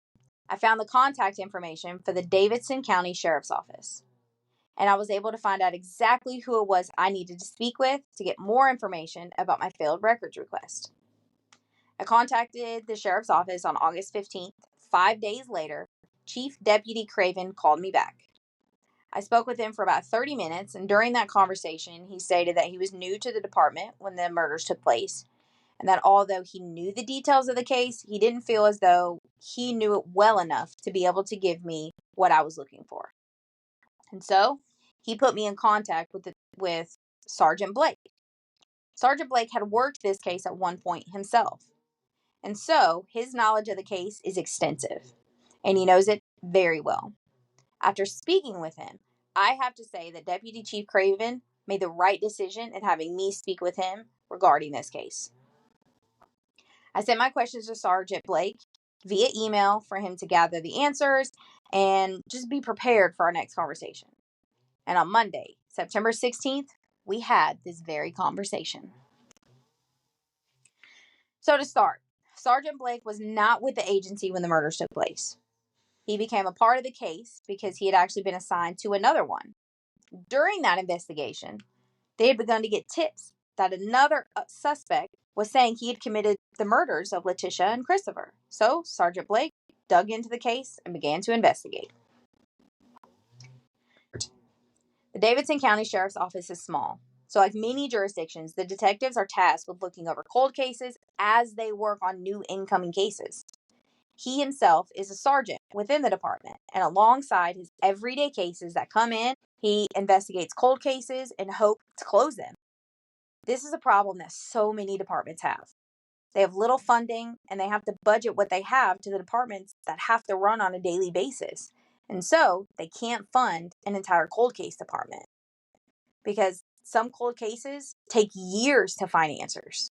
I found the contact information for the Davidson County Sheriff's Office. And I was able to find out exactly who it was I needed to speak with to get more information about my failed records request. I contacted the sheriff's office on August 15th. 5 days later, Chief Deputy Craven called me back. I spoke with him for about 30 minutes, and during that conversation, he stated that he was new to the department when the murders took place, and that although he knew the details of the case, he didn't feel as though he knew it well enough to be able to give me what I was looking for. And so, he put me in contact with Sergeant Blake. Sergeant Blake had worked this case at one point himself, and so his knowledge of the case is extensive, and he knows it very well. After speaking with him, I have to say that Deputy Chief Craven made the right decision in having me speak with him regarding this case. I sent my questions to Sergeant Blake via email for him to gather the answers and just be prepared for our next conversation. And on Monday, September 16th, we had this very conversation. So to start, Sergeant Blake was not with the agency when the murders took place. He became a part of the case because he had actually been assigned to another one. During that investigation, they had begun to get tips that another suspect was saying he had committed the murders of Latisha and Christopher. So Sergeant Blake dug into the case and began to investigate. The Davidson County Sheriff's Office is small, so like many jurisdictions, the detectives are tasked with looking over cold cases as they work on new incoming cases. He himself is a sergeant within the department, and alongside his everyday cases that come in, he investigates cold cases and hopes to close them. This is a problem that so many departments have. They have little funding, and they have to budget what they have to the departments that have to run on a daily basis. And so they can't fund an entire cold case department, because some cold cases take years to find answers.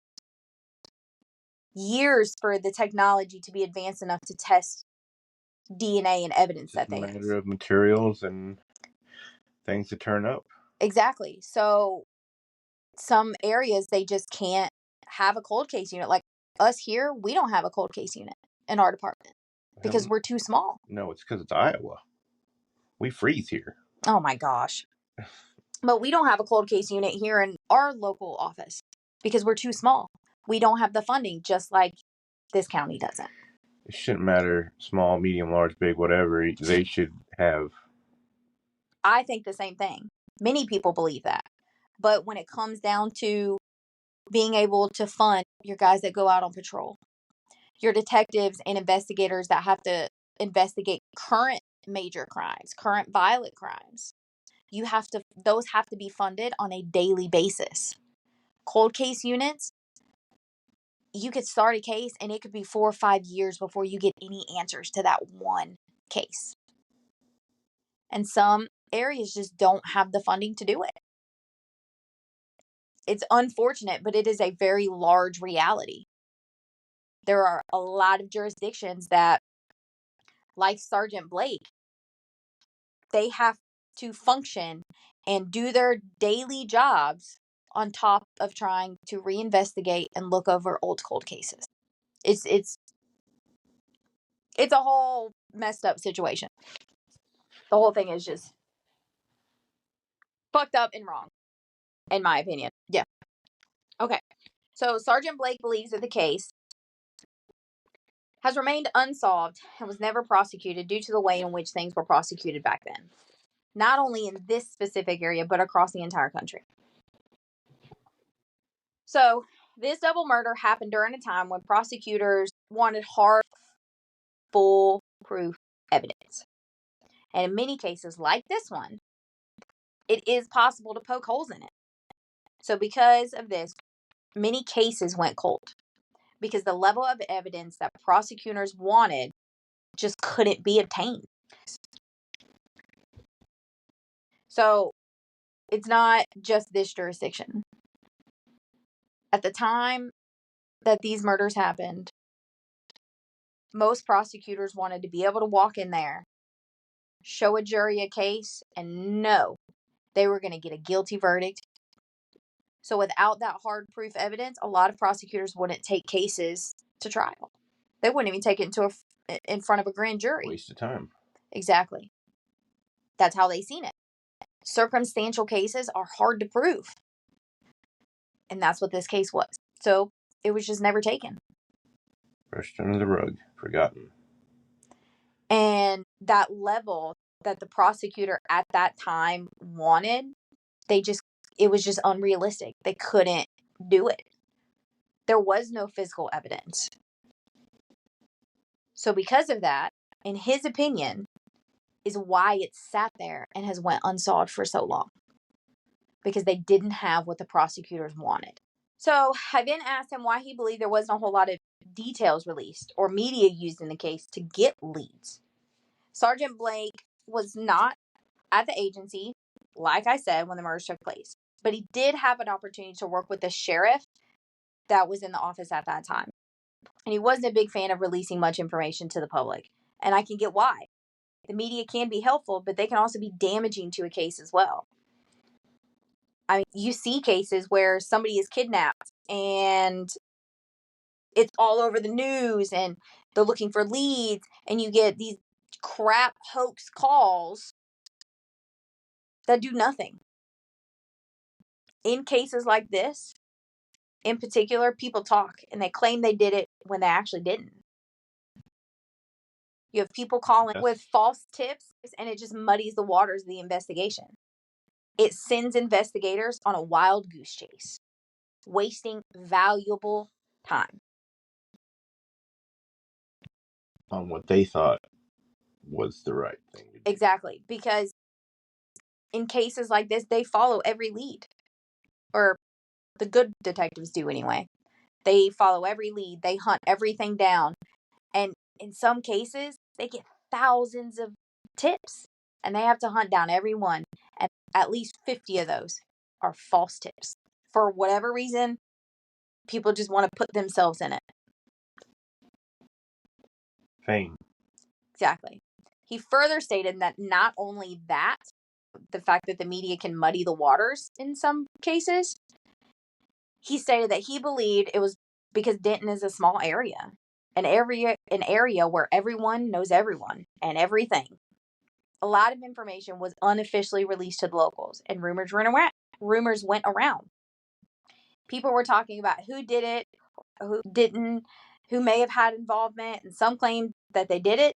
Years for the technology to be advanced enough to test DNA and evidence It's that they a matter of materials and things to turn up. Exactly. So some areas, they just can't have a cold case unit. Like us here, we don't have a cold case unit in our department because we're too small. No, it's because it's Iowa. We freeze here. Oh my gosh. But we don't have a cold case unit here in our local office because we're too small. We don't have the funding, just like this county doesn't. It shouldn't matter, small, medium, large, big, whatever. They should have. I think the same thing. Many people believe that. But when it comes down to being able to fund your guys that go out on patrol, your detectives and investigators that have to investigate current major crimes, current violent crimes, those have to be funded on a daily basis. Cold case units, you could start a case and it could be 4 or 5 years before you get any answers to that one case. And some areas just don't have the funding to do it. It's unfortunate, but it is a very large reality. There are a lot of jurisdictions that, like Sergeant Blake, they have to function and do their daily jobs on top of trying to reinvestigate and look over old cold cases. It's It's a whole messed up situation. The whole thing is just fucked up and wrong, in my opinion. Yeah. Okay. So Sergeant Blake believes that the case has remained unsolved and was never prosecuted due to the way in which things were prosecuted back then. Not only in this specific area, but across the entire country. So, this double murder happened during a time when prosecutors wanted hard, full proof evidence. And in many cases, like this one, it is possible to poke holes in it. So, because of this, many cases went cold. Because the level of evidence that prosecutors wanted just couldn't be obtained. So, it's not just this jurisdiction. At the time that these murders happened, most prosecutors wanted to be able to walk in there, show a jury a case, and know they were going to get a guilty verdict. So without that hard proof evidence, a lot of prosecutors wouldn't take cases to trial. They wouldn't even take it in front of a grand jury. Waste of time. Exactly. That's how they seen it. Circumstantial cases are hard to prove. And that's what this case was. So it was just never taken. Brushed under the rug. Forgotten. And that level that the prosecutor at that time wanted, it was just unrealistic. They couldn't do it. There was no physical evidence. So because of that, in his opinion, is why it sat there and has went unsolved for so long. Because they didn't have what the prosecutors wanted. So I then asked him why he believed there wasn't a whole lot of details released or media used in the case to get leads. Sergeant Blake was not at the agency, like I said, when the murders took place. But he did have an opportunity to work with the sheriff that was in the office at that time. And he wasn't a big fan of releasing much information to the public. And I can get why. The media can be helpful, but they can also be damaging to a case as well. I mean, you see cases where somebody is kidnapped and it's all over the news and they're looking for leads and you get these crap hoax calls that do nothing. In cases like this, in particular, people talk and they claim they did it when they actually didn't. You have people calling with false tips and it just muddies the waters of the investigation. It sends investigators on a wild goose chase, wasting valuable time. On what they thought was the right thing to do. Exactly. Because in cases like this, they follow every lead. Or the good detectives do anyway. They follow every lead. They hunt everything down. And in some cases, they get thousands of tips. And they have to hunt down every one. And at least 50 of those are false tips. For whatever reason, people just want to put themselves in it. Fame. Exactly. He further stated that not only that, the fact that the media can muddy the waters in some cases, he stated that he believed it was because Denton is a small area. An area where everyone knows everyone and everything. A lot of information was unofficially released to the locals, and rumors went around. People were talking about who did it, who didn't, who may have had involvement, and some claimed that they did it,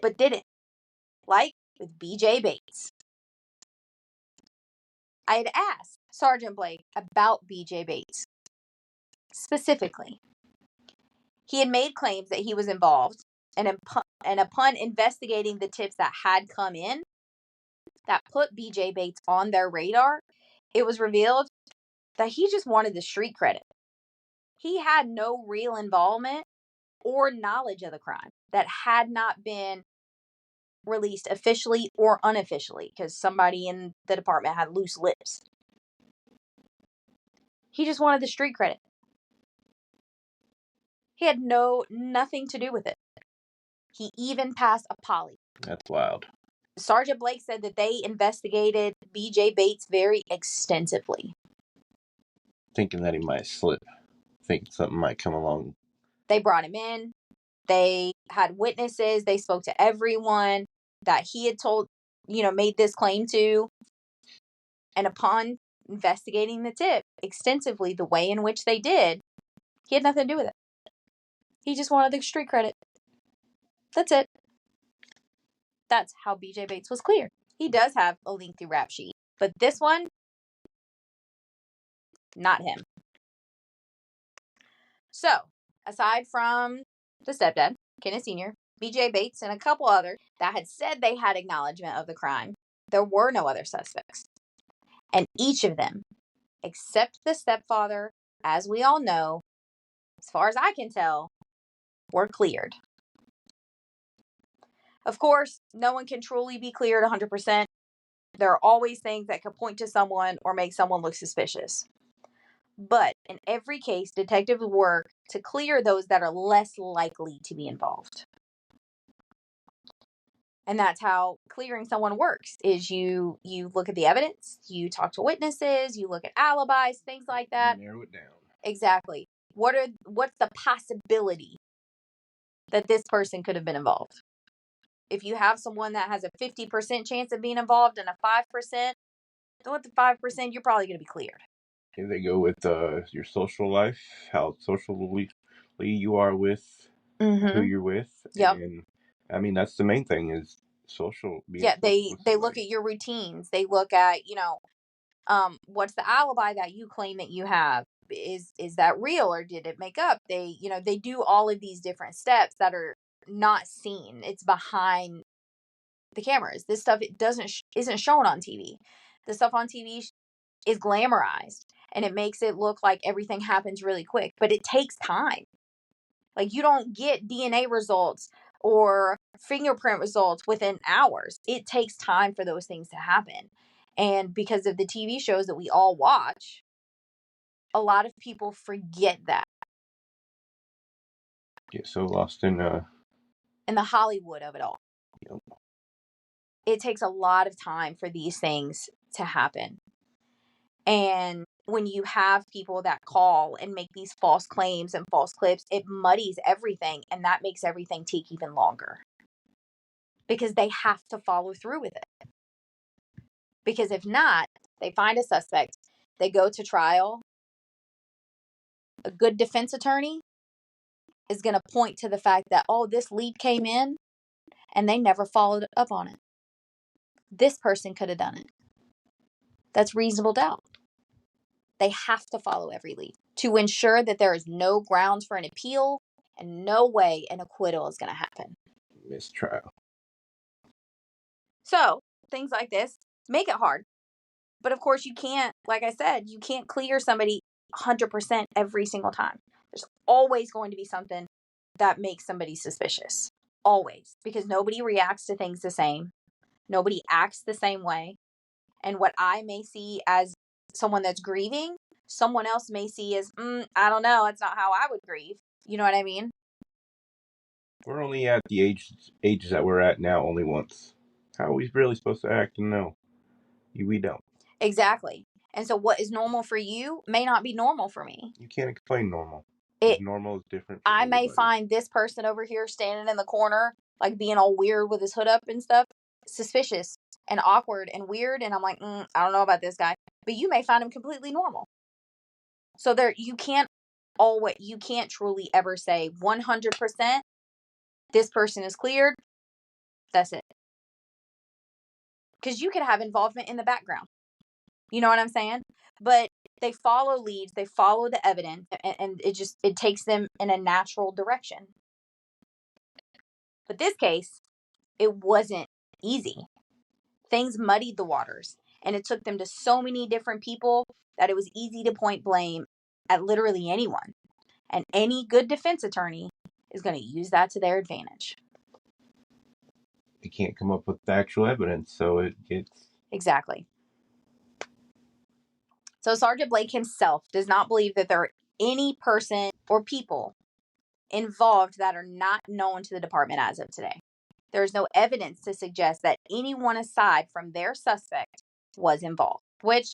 but didn't. Like with BJ Bates. I had asked Sergeant Blake about BJ Bates specifically. He had made claims that he was involved, and upon investigating the tips that had come in that put BJ Bates on their radar, it was revealed that he just wanted the street credit. He had no real involvement or knowledge of the crime that had not been released officially or unofficially because somebody in the department had loose lips. He just wanted the street credit. He had nothing to do with it. He even passed a poly. That's wild. Sergeant Blake said that they investigated BJ Bates very extensively. Thinking that he might slip. Think something might come along. They brought him in. They had witnesses. They spoke to everyone that he had told, made this claim to. And upon investigating the tip extensively, the way in which they did, he had nothing to do with it. He just wanted the street credit. That's it. That's how BJ Bates was cleared. He does have a lengthy rap sheet, but this one, not him. So, aside from the stepdad, Kenneth Sr., BJ Bates, and a couple others that had said they had acknowledgement of the crime, there were no other suspects. And each of them, except the stepfather, as we all know, as far as I can tell, were cleared. Of course, no one can truly be cleared 100%. There are always things that could point to someone or make someone look suspicious. But in every case, detectives work to clear those that are less likely to be involved. And that's how clearing someone works, is you look at the evidence, you talk to witnesses, you look at alibis, things like that. Narrow it down. Exactly. What's the possibility that this person could have been involved? If you have someone that has a 50% chance of being involved and a 5%, with the 5%, you're probably going to be cleared. Here they go with your social life, how socially you are with who you're with. Yep. And I mean, that's the main thing, is social. Yeah, they look at your routines. They look at, what's the alibi that you claim that you have? Is that real, or did it make up? They do all of these different steps that are not seen. It's behind the cameras. This stuff isn't shown on TV. The stuff on TV is glamorized, and it makes it look like everything happens really quick, but it takes time. Like, you don't get DNA results or fingerprint results within hours. It takes time for those things to happen. And because of the TV shows that we all watch, a lot of people forget that. Get so lost in the Hollywood of it all. Yep. It takes a lot of time for these things to happen. And when you have people that call and make these false claims and false clips, it muddies everything, and that makes everything take even longer. Because they have to follow through with it. Because if not, they find a suspect, they go to trial. A good defense attorney is going to point to the fact that, oh, this lead came in and they never followed up on it. This person could have done it. That's reasonable doubt. They have to follow every lead to ensure that there is no grounds for an appeal and no way an acquittal is going to happen. Mistrial. So, things like this make it hard. But of course, you can't, like I said, you can't clear somebody 100% every single time. There's always going to be something that makes somebody suspicious. Always. Because nobody reacts to things the same. Nobody acts the same way. And what I may see as someone that's grieving, someone else may see as, I don't know, that's not how I would grieve. You know what I mean? We're only at the ages that we're at now only once. How are we really supposed to act? And no, we don't. Exactly. And so what is normal for you may not be normal for me. You can't explain normal. Normal is different. I may find this person over here standing in the corner, like being all weird with his hood up and stuff, suspicious and awkward and weird. And I'm like, I don't know about this guy. But you may find him completely normal. So you can't truly ever say 100% this person is cleared. That's it. Because you could have involvement in the background. You know what I'm saying? But they follow leads, they follow the evidence, and it takes them in a natural direction. But this case, it wasn't easy. Things muddied the waters, and it took them to so many different people that it was easy to point blame at literally anyone. And any good defense attorney is going to use that to their advantage. They can't come up with the actual evidence, so it gets... Exactly. So Sergeant Blake himself does not believe that there are any person or people involved that are not known to the department as of today. There is no evidence to suggest that anyone aside from their suspect was involved, which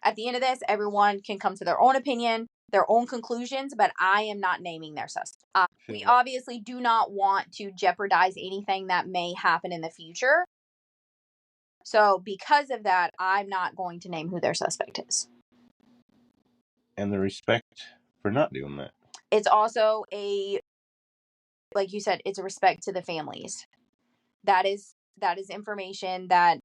at the end of this, everyone can come to their own opinion. their own conclusions, but I am not naming their suspect. We obviously do not want to jeopardize anything that may happen in the future. So because of that, I'm not going to name who their suspect is. And the respect for not doing that. It's also like you said, it's a respect to the families. That is information that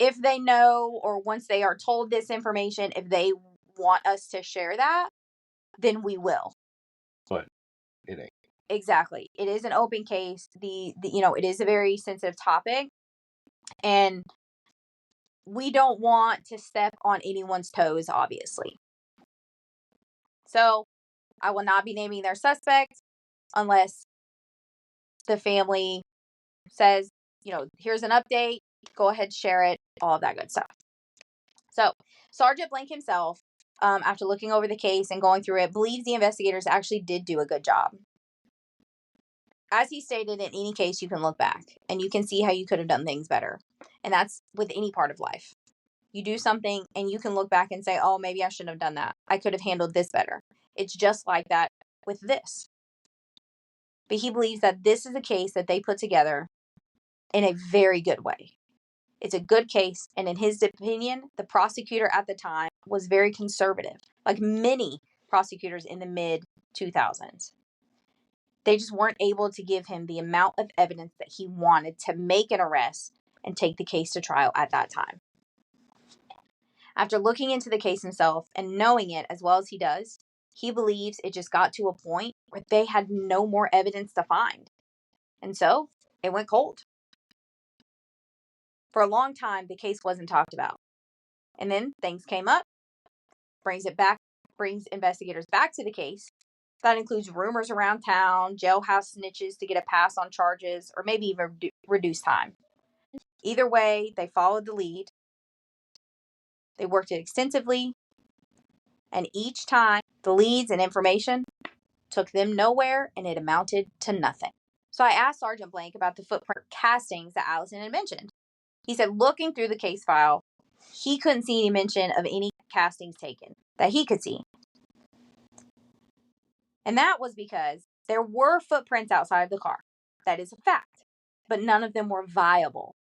if they know, or once they are told this information, if they want us to share that, then we will. But it ain't. Exactly. It is an open case. It is a very sensitive topic, and we don't want to step on anyone's toes, obviously. So I will not be naming their suspect unless the family says, here's an update, go ahead, share it, all of that good stuff. So Sergeant Blank himself, after looking over the case and going through it, believes the investigators actually did do a good job. As he stated, in any case, you can look back and you can see how you could have done things better. And that's with any part of life. You do something and you can look back and say, oh, maybe I shouldn't have done that. I could have handled this better. It's just like that with this. But he believes that this is a case that they put together in a very good way. It's a good case, and in his opinion, the prosecutor at the time was very conservative, like many prosecutors in the mid-2000s. They just weren't able to give him the amount of evidence that he wanted to make an arrest and take the case to trial at that time. After looking into the case himself and knowing it as well as he does, he believes it just got to a point where they had no more evidence to find. And so it went cold. For a long time, the case wasn't talked about. And then things came up, brings investigators back to the case. That includes rumors around town, jailhouse snitches to get a pass on charges, or maybe even reduce time. Either way, they followed the lead. They worked it extensively. And each time, the leads and information took them nowhere, and it amounted to nothing. So I asked Sergeant Blank about the footprint castings that Allison had mentioned. He said looking through the case file, he couldn't see any mention of any castings taken that he could see. And that was because there were footprints outside of the car. That is a fact. But none of them were viable.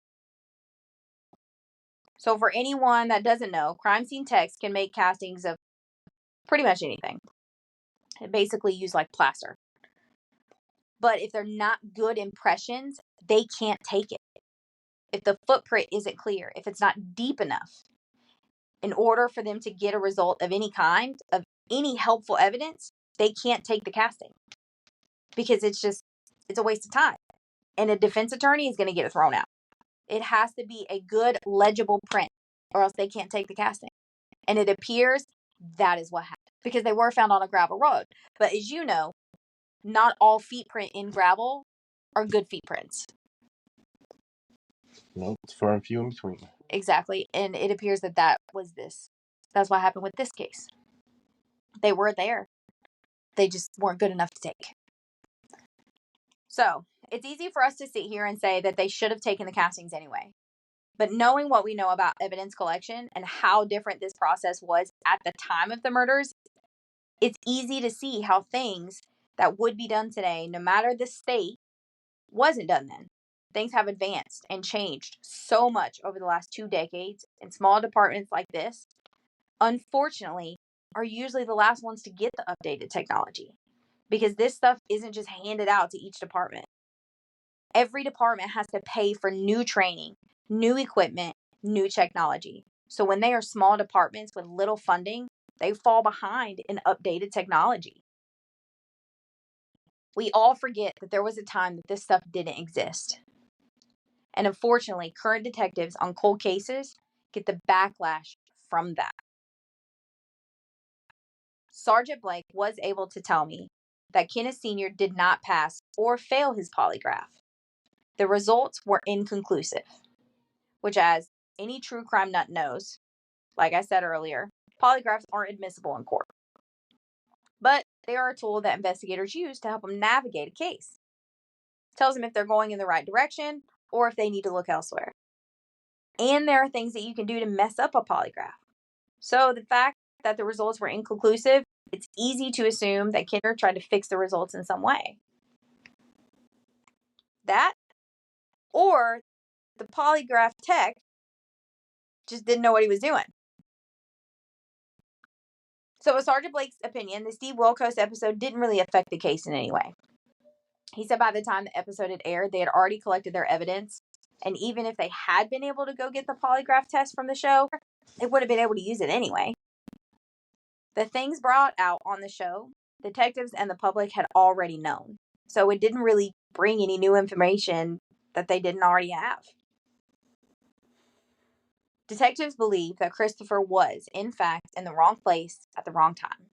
So for anyone that doesn't know, crime scene techs can make castings of pretty much anything. They basically use like plaster. But if they're not good impressions, they can't take it. If the footprint isn't clear, if it's not deep enough, in order for them to get a result of any kind, of any helpful evidence, they can't take the casting. Because it's a waste of time. And a defense attorney is going to get it thrown out. It has to be a good, legible print, or else they can't take the casting. And it appears that is what happened. Because they were found on a gravel road. But as you know, not all feet print in gravel are good feet prints. No, it's far and few in between. Exactly. And it appears that was this. That's what happened with this case. They were there. They just weren't good enough to take. So, it's easy for us to sit here and say that they should have taken the castings anyway. But knowing what we know about evidence collection and how different this process was at the time of the murders, it's easy to see how things that would be done today, no matter the state, wasn't done then. Things have advanced and changed so much over the last 2 decades, and small departments like this, unfortunately, are usually the last ones to get the updated technology. Because this stuff isn't just handed out to each department. Every department has to pay for new training, new equipment, new technology. So when they are small departments with little funding, they fall behind in updated technology. We all forget that there was a time that this stuff didn't exist. And unfortunately, current detectives on cold cases get the backlash from that. Sergeant Blake was able to tell me that Kenneth Sr. did not pass or fail his polygraph. The results were inconclusive, which, as any true crime nut knows, like I said earlier, polygraphs aren't admissible in court. But they are a tool that investigators use to help them navigate a case. It tells them if they're going in the right direction or if they need to look elsewhere. And there are things that you can do to mess up a polygraph. So the fact that the results were inconclusive, it's easy to assume that Kinder tried to fix the results in some way. That, or the polygraph tech just didn't know what he was doing. So, in Sergeant Blake's opinion, the Steve Wilkos episode didn't really affect the case in any way. He said by the time the episode had aired, they had already collected their evidence. And even if they had been able to go get the polygraph test from the show, they would have been able to use it anyway. The things brought out on the show, detectives and the public had already known. So it didn't really bring any new information that they didn't already have. Detectives believe that Christopher was, in fact, in the wrong place at the wrong time.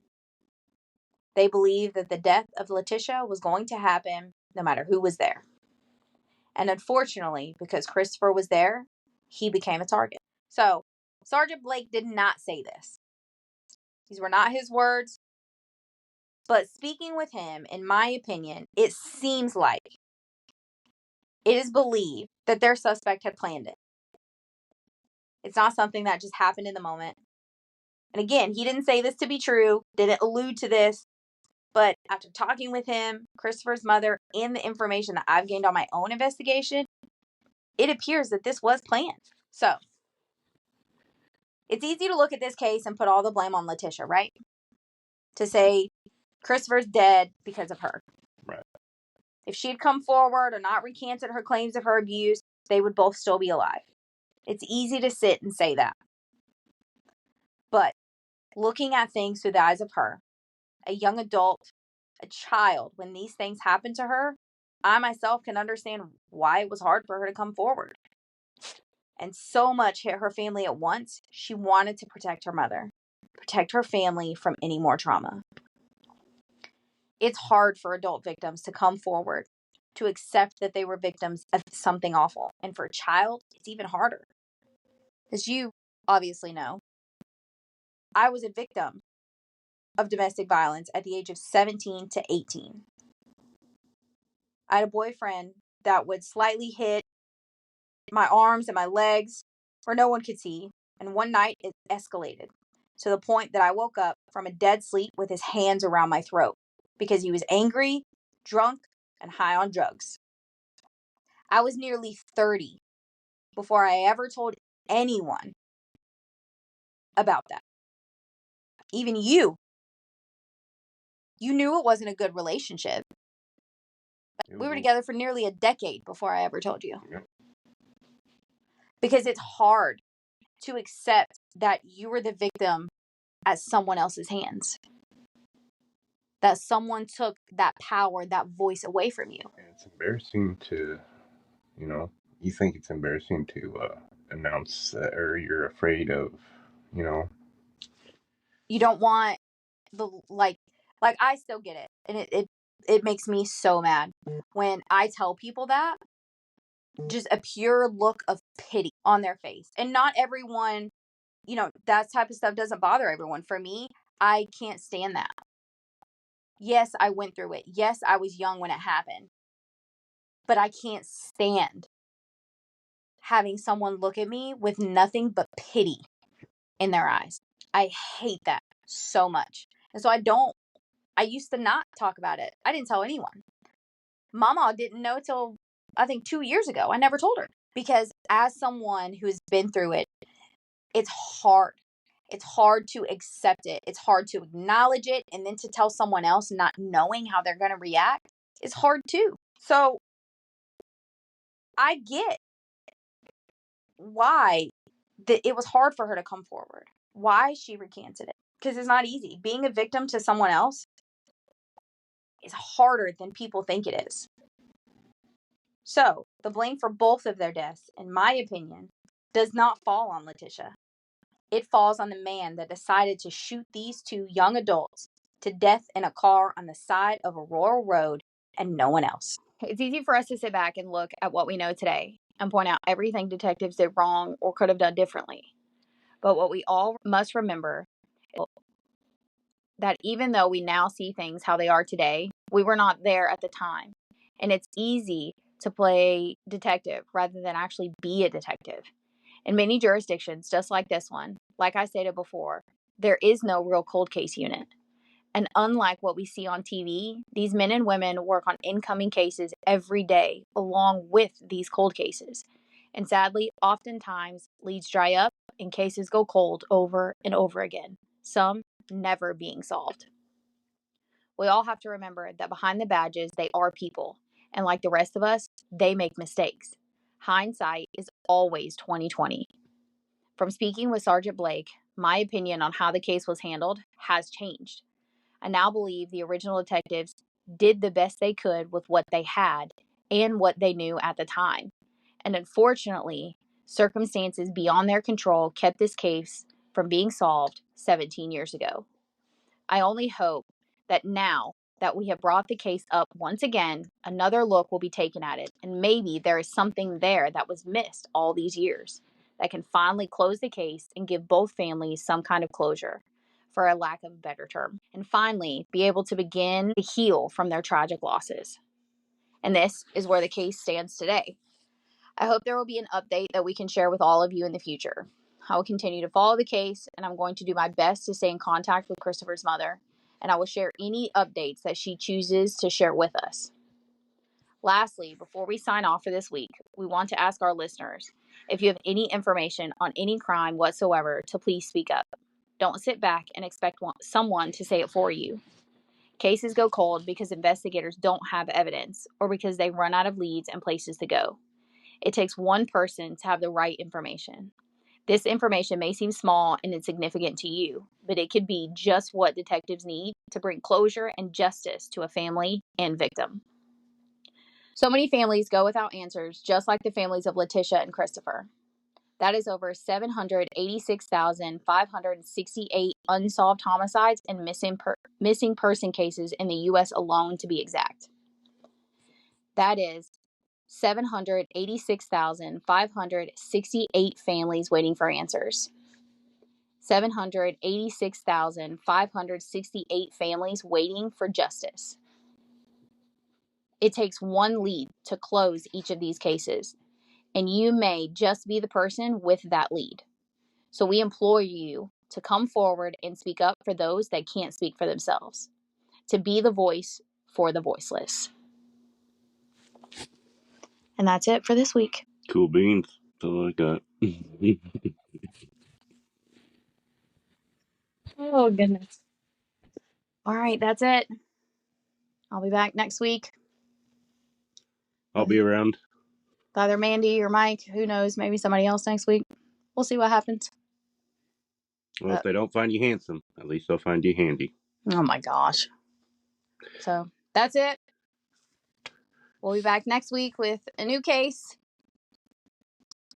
They believe that the death of Latisha was going to happen no matter who was there. And unfortunately, because Christopher was there, he became a target. So, Sergeant Blake did not say this. These were not his words. But speaking with him, in my opinion, it seems like it is believed that their suspect had planned it. It's not something that just happened in the moment. And again, he didn't say this to be true, didn't allude to this. But after talking with him, Christopher's mother, and the information that I've gained on my own investigation, it appears that this was planned. So, it's easy to look at this case and put all the blame on Latisha, right? To say Christopher's dead because of her. Right. If she had come forward or not recanted her claims of her abuse, they would both still be alive. It's easy to sit and say that. But looking at things through the eyes of her, a young adult, a child, when these things happen to her, I myself can understand why it was hard for her to come forward. And so much hit her family at once, she wanted to protect her mother, protect her family from any more trauma. It's hard for adult victims to come forward, to accept that they were victims of something awful. And for a child, it's even harder. As you obviously know, I was a victim of domestic violence at the age of 17 to 18. I had a boyfriend that would slightly hit my arms and my legs where no one could see. And one night it escalated to the point that I woke up from a dead sleep with his hands around my throat because he was angry, drunk, and high on drugs. I was nearly 30 before I ever told anyone about that. Even you knew it wasn't a good relationship. We were together for nearly a decade before I ever told you. Yep. Because it's hard to accept that you were the victim at someone else's hands. That someone took that power, that voice away from you. And it's embarrassing to, you think it's embarrassing to announce that, or you're afraid of, You don't want the, like I still get it. And it makes me so mad when I tell people that. Just a pure look of pity on their face. And not everyone, that type of stuff doesn't bother everyone. For me, I can't stand that. Yes, I went through it. Yes, I was young when it happened. But I can't stand having someone look at me with nothing but pity in their eyes. I hate that so much. And so I used to not talk about it. I didn't tell anyone. Mama didn't know till I think 2 years ago. I never told her. Because as someone who's been through it, it's hard. It's hard to accept it. It's hard to acknowledge it. And then to tell someone else not knowing how they're going to react is hard too. So I get why it was hard for her to come forward. Why she recanted it. Because it's not easy. Being a victim to someone else is harder than people think it is. So, the blame for both of their deaths, in my opinion, does not fall on Latisha. It falls on the man that decided to shoot these two young adults to death in a car on the side of a rural road and no one else. It's easy for us to sit back and look at what we know today and point out everything detectives did wrong or could have done differently. But what we all must remember is that even though we now see things how they are today, we were not there at the time. And it's easy to play detective rather than actually be a detective. In many jurisdictions, just like this one, like I stated before, There is no real cold case unit. And unlike what we see on TV, these men and women work on incoming cases every day along with these cold cases. And sadly, oftentimes leads dry up and cases go cold over and over again, some never being solved. We all have to remember that behind the badges, they are people. And like the rest of us, they make mistakes. Hindsight is always 20/20. From speaking with Sergeant Blake, my opinion on how the case was handled has changed. I now believe the original detectives did the best they could with what they had and what they knew at the time. And unfortunately, circumstances beyond their control kept this case from being solved 17 years ago. I only hope that now that we have brought the case up once again, another look will be taken at it, and maybe there is something there that was missed all these years that can finally close the case and give both families some kind of closure, for a lack of a better term, and finally be able to begin to heal from their tragic losses. And this is where the case stands today. I hope there will be an update that we can share with all of you in the future. I will continue to follow the case, and I'm going to do my best to stay in contact with Christopher's mother, and I will share any updates that she chooses to share with us. Lastly, before we sign off for this week, we want to ask our listeners, if you have any information on any crime whatsoever, to please speak up. Don't sit back and expect someone to say it for you. Cases go cold because investigators don't have evidence or because they run out of leads and places to go. It takes one person to have the right information. This information may seem small and insignificant to you, but it could be just what detectives need to bring closure and justice to a family and victim. So many families go without answers, just like the families of Latisha and Christopher. That is over 786,568 unsolved homicides and missing person cases in the U.S. alone, to be exact. That is 786,568 families waiting for answers. 786,568 families waiting for justice. It takes one lead to close each of these cases, and you may just be the person with that lead. So we implore you to come forward and speak up for those that can't speak for themselves, to be the voice for the voiceless. And that's it for this week. Cool beans. That's all I got. Oh, goodness. All right, that's it. I'll be back next week. I'll be around. With either Mandy or Mike. Who knows? Maybe somebody else next week. We'll see what happens. Well, if they don't find you handsome, at least they'll find you handy. Oh, my gosh. So that's it. We'll be back next week with a new case,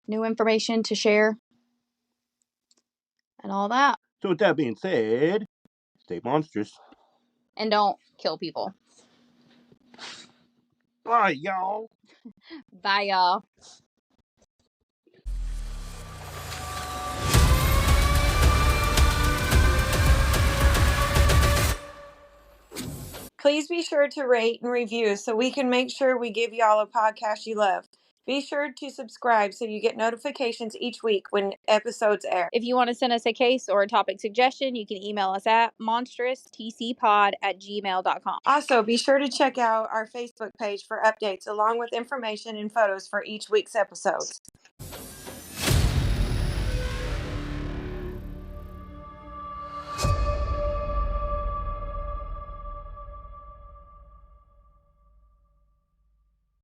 new information to share, and all that. So with that being said, stay monstrous. And don't kill people. Bye, y'all. Bye, y'all. Please be sure to rate and review so we can make sure we give y'all a podcast you love. Be sure to subscribe so you get notifications each week when episodes air. If you want to send us a case or a topic suggestion, you can email us at monstrous@gmail.com. Also, be sure to check out our Facebook page for updates along with information and photos for each week's episodes.